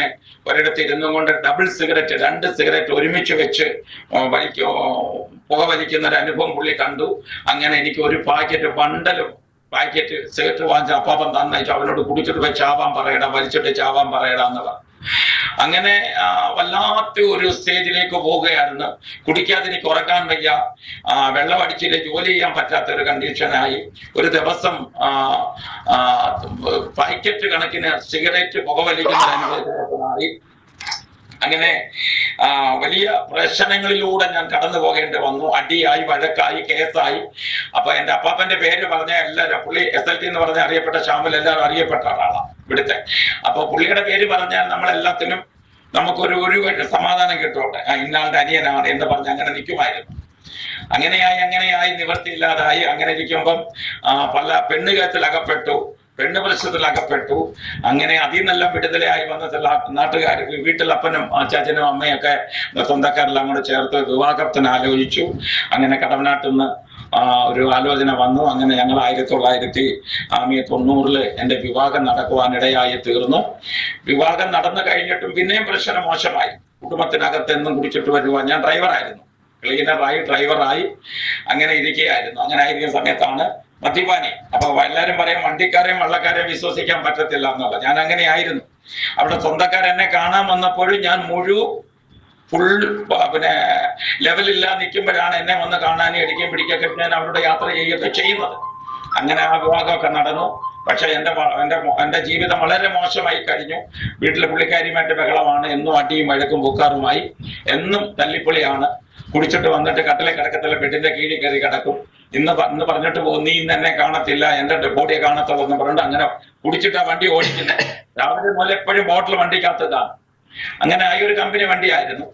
ഒരിടത്ത് ഇരുന്നും കൊണ്ട് ഡബിൾ സിഗരറ്റ്, 2 സിഗരറ്റ് ഒരുമിച്ച് വെച്ച് പുക വലിക്കുന്ന ഒരു അനുഭവം പുള്ളി കണ്ടു. അങ്ങനെ എനിക്ക് ഒരു പാക്കറ്റ് സിഗരറ്റ് വാങ്ങിച്ച അപ്പാപ്പൻ തന്നയച്ചു. അവനോട് കുടിച്ചിട്ട് പോയി ചാവാൻ പറയടാ, വലിച്ചിട്ട് ചാവാൻ പറയടാ എന്നുള്ള. അങ്ങനെ വല്ലാത്ത ഒരു സ്റ്റേജിലേക്ക് പോവുകയായിരുന്നു. കുടിക്കാതെ എനിക്ക് ഉറക്കാൻ വയ്യ, വെള്ളം അടിച്ചില്ല, ജോലി ചെയ്യാൻ പറ്റാത്ത ഒരു കണ്ടീഷനായി. ഒരു ദിവസം പാക്കറ്റ് കണക്കിന് സിഗരറ്റ് പുകവലിക്കുന്ന അനുഭവത്തിനായി. അങ്ങനെ വലിയ പ്രശ്നങ്ങളിലൂടെ ഞാൻ കടന്നു പോകേണ്ടി വന്നു. അടിയായി, വഴക്കായി, കേസായി. അപ്പൊ എന്റെ അപ്പാപ്പന്റെ പേര് പറഞ്ഞ എല്ലാവരും, പുള്ളി SLT എന്ന് പറഞ്ഞ അറിയപ്പെട്ട ഷാമുൽ, എല്ലാവരും അറിയപ്പെട്ട ആളാണ് ഇവിടുത്തെ. അപ്പൊ പുള്ളിയുടെ പേര് പറഞ്ഞാൽ നമ്മളെല്ലാത്തിനും നമുക്കൊരു സമാധാനം കിട്ടുമോട്ടെ, ഇന്നാളുടെ അനിയനാണ് എന്ന് പറഞ്ഞ് അങ്ങനെ നിൽക്കുമായിരുന്നു. അങ്ങനെയായി നിവർത്തിയില്ലാതായി. അങ്ങനെ ഇരിക്കുമ്പം പല പെണ്ണുകേത്തിൽ അകപ്പെട്ടു, പെണ്ണ് പ്രശ്നത്തിൽ അകപ്പെട്ടു. അങ്ങനെ അതിൽ നിന്നെല്ലാം വിടുതലയായി വന്ന ചില നാട്ടുകാർ, വീട്ടിൽ അപ്പനും അച്ചാച്ചനും അമ്മയൊക്കെ സ്വന്തക്കാരെല്ലാം കൂടെ ചേർത്ത് വിവാഹത്തിന് ആലോചിച്ചു. അങ്ങനെ കടവനാട്ടിൽ നിന്ന് ഒരു ആലോചന വന്നു. അങ്ങനെ ഞങ്ങൾ 1990 എൻ്റെ വിവാഹം നടക്കുവാനിടയായി തീർന്നു. വിവാഹം നടന്നു കഴിഞ്ഞിട്ടും പിന്നെയും പ്രശ്നം മോശമായി. കുടുംബത്തിനകത്ത് എന്നും കുടിച്ചിട്ട് വരുവാൻ, ഞാൻ ഡ്രൈവറായിരുന്നു, ക്ലീനറായി ഡ്രൈവറായി അങ്ങനെ ഇരിക്കുകയായിരുന്നു. അങ്ങനെ ആയിരിക്കുന്ന സമയത്താണ് മദ്യപാനി. അപ്പൊ എല്ലാരും പറയും വണ്ടിക്കാരെയും വള്ളക്കാരെയും വിശ്വസിക്കാൻ പറ്റത്തില്ല എന്നുള്ള. ഞാൻ അങ്ങനെയായിരുന്നു. അവിടെ സ്വന്തക്കാരെന്നെ കാണാൻ വന്നപ്പോഴും ഞാൻ ഫുൾ ലെവലില്ലാ നിൽക്കുമ്പോഴാണ് എന്നെ വന്ന് കാണാനും ഇടിക്കുകയും പിടിക്കുകയൊക്കെ ഞാൻ അവരുടെ യാത്ര ചെയ്യുകയൊക്കെ ചെയ്യുന്നത്. അങ്ങനെ ആ വിവാഹമൊക്കെ നടന്നു. പക്ഷെ എന്റെ ജീവിതം വളരെ മോശമായി കഴിഞ്ഞു. വീട്ടിലെ പുള്ളിക്കാരിയുമായിട്ട് ബഹളമാണ്, എന്നും അടിയും വഴക്കും പൂക്കാറുമായി, എന്നും തല്ലിപ്പൊളിയാണ്. കുടിച്ചിട്ട് വന്നിട്ട് കട്ടിലെ കിടക്കത്തില്ല, ബെഡിന്റെ കീഴിൽ കയറി കിടക്കും. ഇന്ന് പറഞ്ഞിട്ട് പോകും, നീ ഇന്ന് എന്നെ കാണത്തില്ല, എന്റെ ബോഡിയെ കാണത്തുള്ളൂ എന്ന് പറഞ്ഞിട്ട് അങ്ങനെ കുടിച്ചിട്ടാ വണ്ടി ഓടിക്കുന്നത്. രാവിലെ മുതൽ എപ്പോഴും ബോട്ടിൽ വണ്ടിക്കകത്തതാണ്. അങ്ങനെ ആയി. ഒരു കമ്പനി വണ്ടിയായിരുന്നു.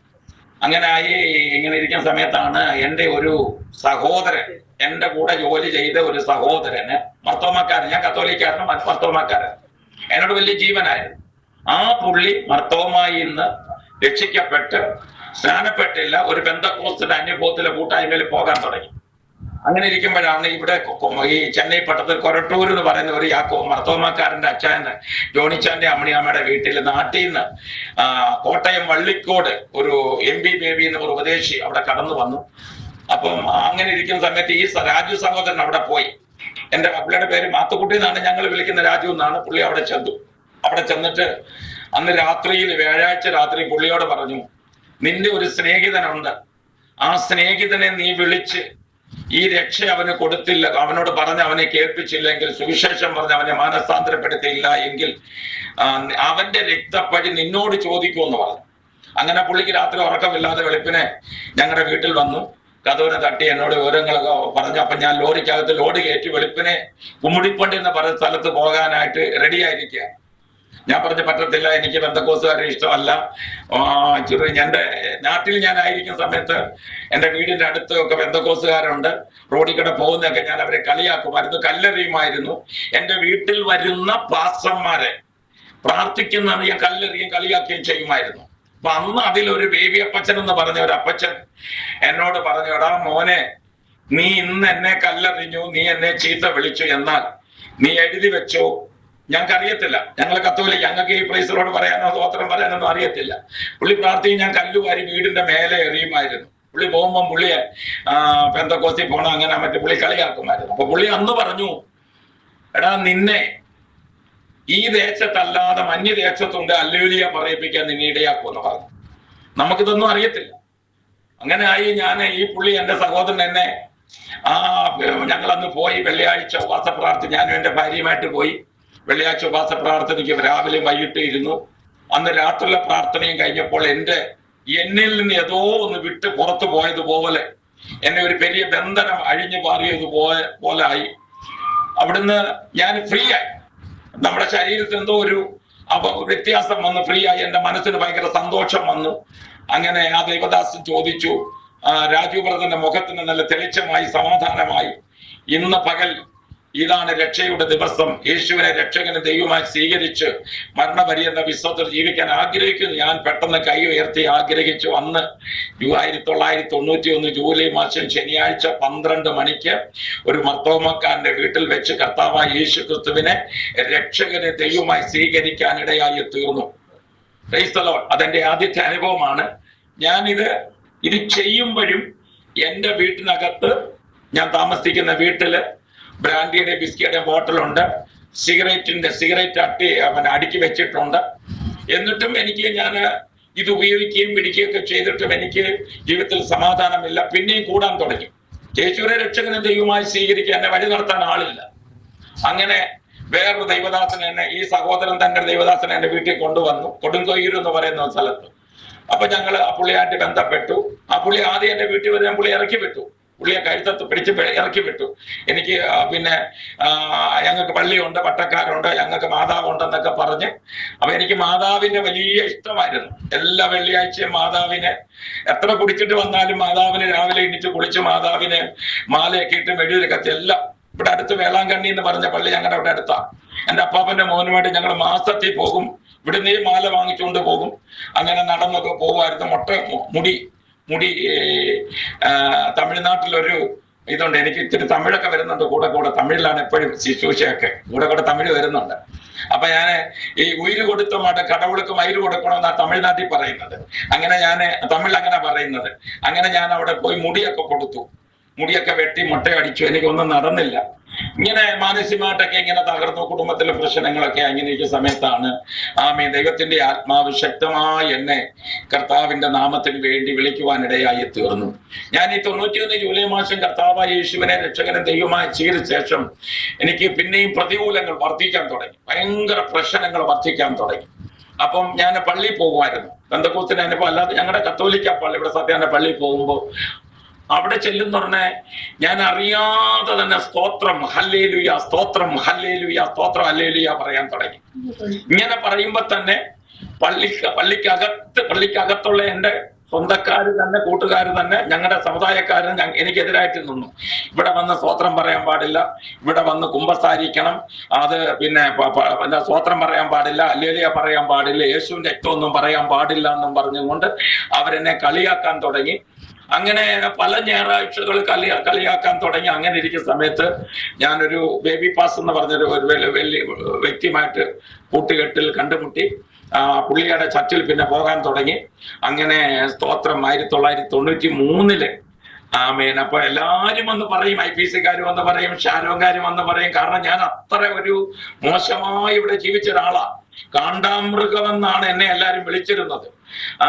അങ്ങനെ ആയി. ഇങ്ങനെ ഇരിക്കുന്ന സമയത്താണ് എൻ്റെ ഒരു സഹോദരൻ, എൻ്റെ കൂടെ ജോലി ചെയ്ത ഒരു സഹോദരന്, മർത്തോമാക്കാരൻ, ഞാൻ കത്തോലിക്കാരനും മർത്തോമാക്കാരൻ, എന്നോട് വലിയ ജീവനായിരുന്നു. ആ പുള്ളി മർത്തോമായി ഇന്ന് രക്ഷിക്കപ്പെട്ട് സ്നാനപ്പെട്ടില്ല, ഒരു പെന്തക്കോസ്തിന്റെ അനുഭവത്തിലെ കൂട്ടായ്മയിൽ പോകാൻ തുടങ്ങി. അങ്ങനെ ഇരിക്കുമ്പോഴാണ് ഇവിടെ ഈ ചെന്നൈ പട്ടത്തിൽ കൊരട്ടൂർ എന്ന് പറയുന്ന ഒരു മർത്തോമാക്കാരന്റെ അച്ചായന്, ജോണിച്ചാന്റെ അമ്മണിയാമ്മയുടെ വീട്ടിൽ നാട്ടിൽ നിന്ന് കോട്ടയം വള്ളിക്കോട് ഒരു MB ബേബി എന്ന ഒരു ഉപദേശി അവിടെ കടന്നു വന്നു. അപ്പം അങ്ങനെ ഇരിക്കുന്ന സമയത്ത് ഈ രാജു സഹോദരൻ അവിടെ പോയി. എന്റെ പുള്ളിയുടെ പേര് മാത്തുക്കുട്ടി എന്നാണ് ഞങ്ങൾ വിളിക്കുന്ന, രാജു എന്നാണ്. പുള്ളി അവിടെ ചെന്നു. അവിടെ ചെന്നിട്ട് അന്ന് രാത്രിയിൽ, വ്യാഴാഴ്ച രാത്രി പുള്ളിയോട് പറഞ്ഞു, നിന്റെ ഒരു സ്നേഹിതനുണ്ട്, ആ സ്നേഹിതനെ നീ വിളിച്ച് ഈ രക്ഷ അവന് കൊടുത്തില്ല, അവനോട് പറഞ്ഞ് അവനെ കേൾപ്പിച്ചില്ലെങ്കിൽ, സുവിശേഷം പറഞ്ഞ് അവനെ മാനസാന്തരപ്പെടുത്തിയില്ല എങ്കിൽ അവന്റെ രക്തപ്പഴി നിന്നോട് ചോദിക്കുമെന്ന് പറഞ്ഞു. അങ്ങനെ പുള്ളിക്ക് രാത്രി ഉറക്കമില്ലാതെ വെളുപ്പിനെ ഞങ്ങളുടെ വീട്ടിൽ വന്നു. കതവിനെ തട്ടി എന്നോട് വിവരങ്ങളൊക്കെ പറഞ്ഞു. അപ്പൊ ഞാൻ ലോറിക്കകത്ത് ലോഡ് കയറ്റി വെളുപ്പിനെ കുമ്മുടിപ്പണ്ടി എന്ന് പറഞ്ഞ സ്ഥലത്ത് പോകാനായിട്ട് റെഡിയായിരിക്കുക. ഞാൻ പറഞ്ഞു പറ്റത്തില്ല, എനിക്ക് പെന്തക്കോസ്തുകാരെ ഇഷ്ടമല്ല. എന്റെ നാട്ടിൽ ഞാൻ ആയിരിക്കുന്ന സമയത്ത് എന്റെ വീടിന്റെ അടുത്തൊക്കെ പെന്തക്കോസ്തുകാരുണ്ട്. റോഡിൽ കൂടെ പോകുന്നതൊക്കെ ഞാൻ അവരെ കളിയാക്കുമായിരുന്നു, കല്ലെറിയുമായിരുന്നു. എന്റെ വീട്ടിൽ വരുന്ന പാസ്റ്റർമാരെ പ്രാർത്ഥിക്കുന്നത് ഞാൻ കല്ലെറിയും കളിയാക്കുകയും ചെയ്യുമായിരുന്നു. അപ്പൊ അന്ന് അതിലൊരു ബേബി അപ്പച്ചൻ എന്ന് പറഞ്ഞ ഒരു അപ്പച്ചൻ എന്നോട് പറഞ്ഞു, എടാ മോനെ, നീ ഇന്ന് എന്നെ കല്ലെറിഞ്ഞു, നീ എന്നെ ചീത്ത വിളിച്ചു, എന്നാൽ നീ എഴുതി വെച്ചോ. ഞങ്ങൾക്കറിയത്തില്ല, ഞങ്ങൾ കത്തോലിക്ക, ഞങ്ങൾക്ക് ഈ പ്രൈസറോട് പറയാനോ സ്തോത്രം പറയാനൊന്നും അറിയത്തില്ല. പുള്ളി പ്രാർത്ഥിക്കും, ഞാൻ കല്ലുവാരി വീടിന്റെ മേലെ എറിയുമായിരുന്നു. പുള്ളി പോകുമ്പം പുള്ളിയെ പെന്തക്കോസ്തി പോണം അങ്ങനെ മറ്റേ പുള്ളി കളിയാക്കുമായിരുന്നു. അപ്പൊ പുള്ളി അന്ന് പറഞ്ഞു, എടാ നിന്നെ ഈ ദേശത്തല്ലാതെ മന്യദേശത്തുണ്ട് അല്ലേലൂയ പറയിപ്പിക്കാൻ നിന്നെ ഇടയാക്കുമെന്ന് പറഞ്ഞു. നമുക്കിതൊന്നും അറിയത്തില്ല. അങ്ങനെ ആയി. ഈ പുള്ളി എന്റെ സഹോദരൻ എന്നെ ഞങ്ങൾ അന്ന് പോയി. വെള്ളിയാഴ്ച ഉപവാസ പ്രാർത്ഥന, ഞാനും എന്റെ ഭാര്യയുമായിട്ട് പോയി. വെള്ളിയാഴ്ച ഉപവാസ പ്രാർത്ഥനയ്ക്ക് രാവിലെ വൈകിട്ട് ഇരുന്നു. അന്ന് രാത്രിയിലെ പ്രാർത്ഥനയും കഴിഞ്ഞപ്പോൾ എന്നിൽ നിന്ന് ഏതോ ഒന്ന് വിട്ട് പുറത്തു പോയതുപോലെ, എന്നെ ഒരു പെരിയ ബന്ധനം അഴിഞ്ഞു മാറിയതുപോലെ ആയി. അവിടുന്ന് ഞാൻ ഫ്രീ ആയി. നമ്മുടെ ശരീരത്തിൽ എന്തോ ഒരു വ്യത്യാസം വന്നു, ഫ്രീ ആയി. എന്റെ മനസ്സിന് ഭയങ്കര സന്തോഷം വന്നു. അങ്ങനെ ആ ദൈവദാസൻ ചോദിച്ചു, രാജു ബ്രദറിന്റെ മുഖത്തിന് നല്ല തെളിച്ചമായി, സമാധാനമായി. ഇന്ന് പകൽ ഇതാണ് രക്ഷയുടെ ദിവസം. യേശുവിനെ രക്ഷകന് ദൈവമായി സ്വീകരിച്ച് മരണപര്യന്ത വിശ്വാസത്തിൽ ജീവിക്കാൻ ആഗ്രഹിക്കുന്നു. ഞാൻ പെട്ടെന്ന് കൈ ഉയർത്തി ആഗ്രഹിച്ചു. അന്ന് 1991 ജൂലൈ മാസം ശനിയാഴ്ച 12 മണിക്ക് ഒരു മർത്തോമാക്കാരന്റെ വീട്ടിൽ വെച്ച് കർത്താവായ യേശു ക്രിസ്തുവിനെ രക്ഷകനെ ദൈവമായി സ്വീകരിക്കാനിടയായി തീർന്നു. Praise the Lord. അതെന്റെ ആദ്യത്തെ അനുഭവമാണ്. ഇത് ചെയ്യുമ്പോഴും എൻ്റെ വീട്ടിനകത്ത്, ഞാൻ താമസിക്കുന്ന വീട്ടില് ബ്രാൻഡിയുടെ ബിസ്കിയുടെ ബോട്ടിലുണ്ട്, സിഗരറ്റ് അടുക്കി വെച്ചിട്ടുണ്ട്. എന്നിട്ടും ഞാൻ ഇത് ഉപയോഗിക്കുകയും പിടിക്കുകയൊക്കെ ചെയ്തിട്ടും എനിക്ക് ജീവിതത്തിൽ സമാധാനമില്ല. പിന്നെയും കൂടാൻ തുടങ്ങി. യേശുവിനെ രക്ഷകനും ദൈവമായി സ്വീകരിക്കാൻ എന്നെ വഴി നടത്താൻ ആളില്ല. അങ്ങനെ വേറൊരു ദൈവദാസൻ ഈ സഹോദരൻ തന്നെ ദൈവദാസൻ എന്റെ വീട്ടിൽ കൊണ്ടുവന്നു, കൊടുങ്കൊയ്യൂർ എന്ന് പറയുന്ന സ്ഥലത്ത്. അപ്പൊ ഞങ്ങൾ ആ പുള്ളിയായിട്ട് ബന്ധപ്പെട്ടു. ആ പുള്ളി ആദ്യം എന്റെ വീട്ടിൽ വരെ പുള്ളി ഇറക്കി വിട്ടു. പുള്ളിയെ കഴുത്തത്ത് പിടിച്ച് ഇറക്കി വിട്ടു. എനിക്ക് പിന്നെ ഞങ്ങൾക്ക് പള്ളിയുണ്ട്, പട്ടക്കാരുണ്ട്, ഞങ്ങൾക്ക് മാതാവുണ്ടെന്നൊക്കെ പറഞ്ഞ്. അപ്പൊ എനിക്ക് മാതാവിന്റെ വലിയ ഇഷ്ടമായിരുന്നു. എല്ലാ വെള്ളിയാഴ്ചയും മാതാവിനെ എത്ര കുടിച്ചിട്ട് വന്നാലും മാതാവിനെ രാവിലെ എണീറ്റ് കുളിച്ച് മാതാവിന് മാലയൊക്കെ ഇട്ട് മെഴുതിലൊക്കെ എല്ലാം. ഇവിടെ അടുത്ത് വേളാങ്കണ്ണി എന്ന് പറഞ്ഞ പള്ളി ഞങ്ങളുടെ അവിടെ അടുത്താണ്. എന്റെ അപ്പാപ്പന്റെ മോനുമായിട്ട് ഞങ്ങൾ മാസത്തിൽ പോകും. ഇവിടുന്ന് മാല വാങ്ങിച്ചുകൊണ്ട് പോകും. അങ്ങനെ നടന്നൊക്കെ പോകുമായിരുന്നു. മുടി തമിഴ്നാട്ടിലൊരു ഇതുണ്ട്. എനിക്ക് ഇത്തിരി തമിഴൊക്കെ വരുന്നുണ്ട്. കൂടെ തമിഴിലാണ് എപ്പോഴും ശുശ്രൂഷയൊക്കെ. കൂടെ തമിഴ് വരുന്നുണ്ട്. അപ്പൊ ഞാൻ ഈ ഉയിര് കൊടുത്ത കടവുൾക്ക് മയിര് കൊടുക്കണമെന്നാ തമിഴ്നാട്ടിൽ പറയുന്നത്. അങ്ങനെ തമിഴ് അങ്ങനെ പറയുന്നത്. അങ്ങനെ ഞാൻ അവിടെ പോയി മുടിയൊക്കെ കൊടുത്തു. മുടിയൊക്കെ വെട്ടി മുട്ടയടിച്ചു. എനിക്കൊന്നും നടന്നില്ല. ഇങ്ങനെ മാനസികമായിട്ടൊക്കെ ഇങ്ങനെ തകർന്നു. കുടുംബത്തിലെ പ്രശ്നങ്ങളൊക്കെ അങ്ങനെ ഇരിക്കുന്ന സമയത്താണ് ദൈവത്തിന്റെ ആത്മാവ് ശക്തമായി എന്നെ കർത്താവിന്റെ നാമത്തിന് വേണ്ടി വിളിക്കുവാനിടയായി തീർന്നു. ഞാൻ ഈ 91 ജൂലൈ മാസം കർത്താവായ യേശുവിനെ രക്ഷകനും ദൈവമായി സ്വീകരിച്ച ശേഷം എനിക്ക് പിന്നെയും പ്രതികൂലങ്ങൾ വർദ്ധിക്കാൻ തുടങ്ങി. ഭയങ്കര പ്രശ്നങ്ങൾ വർദ്ധിക്കാൻ തുടങ്ങി. അപ്പം ഞാൻ പള്ളിയിൽ പോകുമായിരുന്നു. പെന്തക്കോസ്തിന്റെ അനുഭവം അല്ലാതെ ഞങ്ങളുടെ കത്തോലിക്ക പള്ളി ഇവിടെ സത്യാന്റെ പള്ളിയിൽ പോകുമ്പോൾ അവിടെ ചെല്ലുന്നൊടനെ ഞാൻ അറിയാതെ തന്നെ സ്തോത്രം ഹല്ലേലൂയ, സ്തോത്രം ഹല്ലേലൂയ, സ്തോത്രം ഹല്ലേലൂയ പറയാൻ തുടങ്ങി. ഇങ്ങനെ പറയുമ്പോ തന്നെ പള്ളിക്കകത്തുള്ള എൻ്റെ സ്വന്തക്കാര് തന്നെ, കൂട്ടുകാര് തന്നെ, ഞങ്ങളുടെ സമുദായക്കാരൻ എനിക്കെതിരായിട്ട് നിന്നു. ഇവിടെ വന്ന് സ്തോത്രം പറയാൻ പാടില്ല, ഇവിടെ വന്ന് കുമ്പസാരിക്കണം, അത് പിന്നെ സ്തോത്രം പറയാൻ പാടില്ല, ഹല്ലേലൂയ പറയാൻ പാടില്ല, യേശുവിന്റെ രക്തമൊന്നും പറയാൻ പാടില്ല എന്നും പറഞ്ഞുകൊണ്ട് അവരെന്നെ കളിയാക്കാൻ തുടങ്ങി. അങ്ങനെ പല ഞായറാഴ്ചകൾ കളിയാക്കാൻ തുടങ്ങി. അങ്ങനെ ഇരിക്കുന്ന സമയത്ത് ഞാനൊരു ബേബി പാസ് എന്ന് പറഞ്ഞൊരു വലിയ വ്യക്തിയുമായിട്ട് കൂട്ടുകെട്ടിൽ കണ്ടുമുട്ടി. പുള്ളിയുടെ ചർച്ചിൽ പിന്നെ പോകാൻ തുടങ്ങി. അങ്ങനെ സ്തോത്രം 1993 ആമേൻ. അപ്പൊ എല്ലാരും വന്ന് പറയും, IPC-കാര് വന്ന് പറയും, ഷാരോങ്കാര് വന്ന് പറയും. കാരണം ഞാൻ അത്ര ഒരു മോശമായി ഇവിടെ ജീവിച്ച ഒരാളാ. കാണ്ടാമൃഗമെന്നാണ് എന്നെ എല്ലാരും വിളിച്ചിരുന്നത്.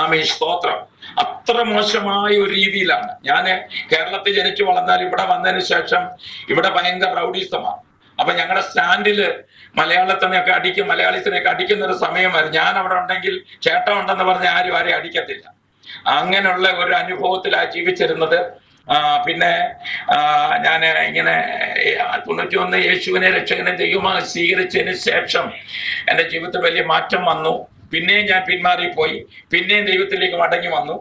ആമേൻ, സ്തോത്രം. അത്ര മോശമായ ഒരു രീതിയിലാണ് ഞാൻ കേരളത്തിൽ ജനിച്ചു വളർന്നാൽ ഇവിടെ വന്നതിന് ശേഷം ഇവിടെ ഭയങ്കര റൗഡീസമാണ്. അപ്പൊ ഞങ്ങളുടെ സ്റ്റാൻഡില് മലയാളത്തിനെയൊക്കെ അടിക്കും, മലയാളീസിനെയൊക്കെ അടിക്കുന്ന ഒരു സമയമായിരുന്നു. ഞാൻ അവിടെ ഉണ്ടെങ്കിൽ ചേട്ടൻ ഉണ്ടെന്ന് പറഞ്ഞ് ആരും ആരെയും അടിക്കത്തില്ല. അങ്ങനെയുള്ള ഒരു അനുഭവത്തിലാണ് ജീവിച്ചിരുന്നത്. പിന്നെ ഞാൻ ഇങ്ങനെ 91 യേശുവിനെ രക്ഷകനെ ദൈവമായി സ്വീകരിച്ചതിന് ശേഷം എൻ്റെ ജീവിതത്തിൽ വലിയ മാറ്റം വന്നു. പിന്നെയും ഞാൻ പിന്മാറിപ്പോയി. പിന്നെയും ദൈവത്തിലേക്ക് മടങ്ങി വന്നു.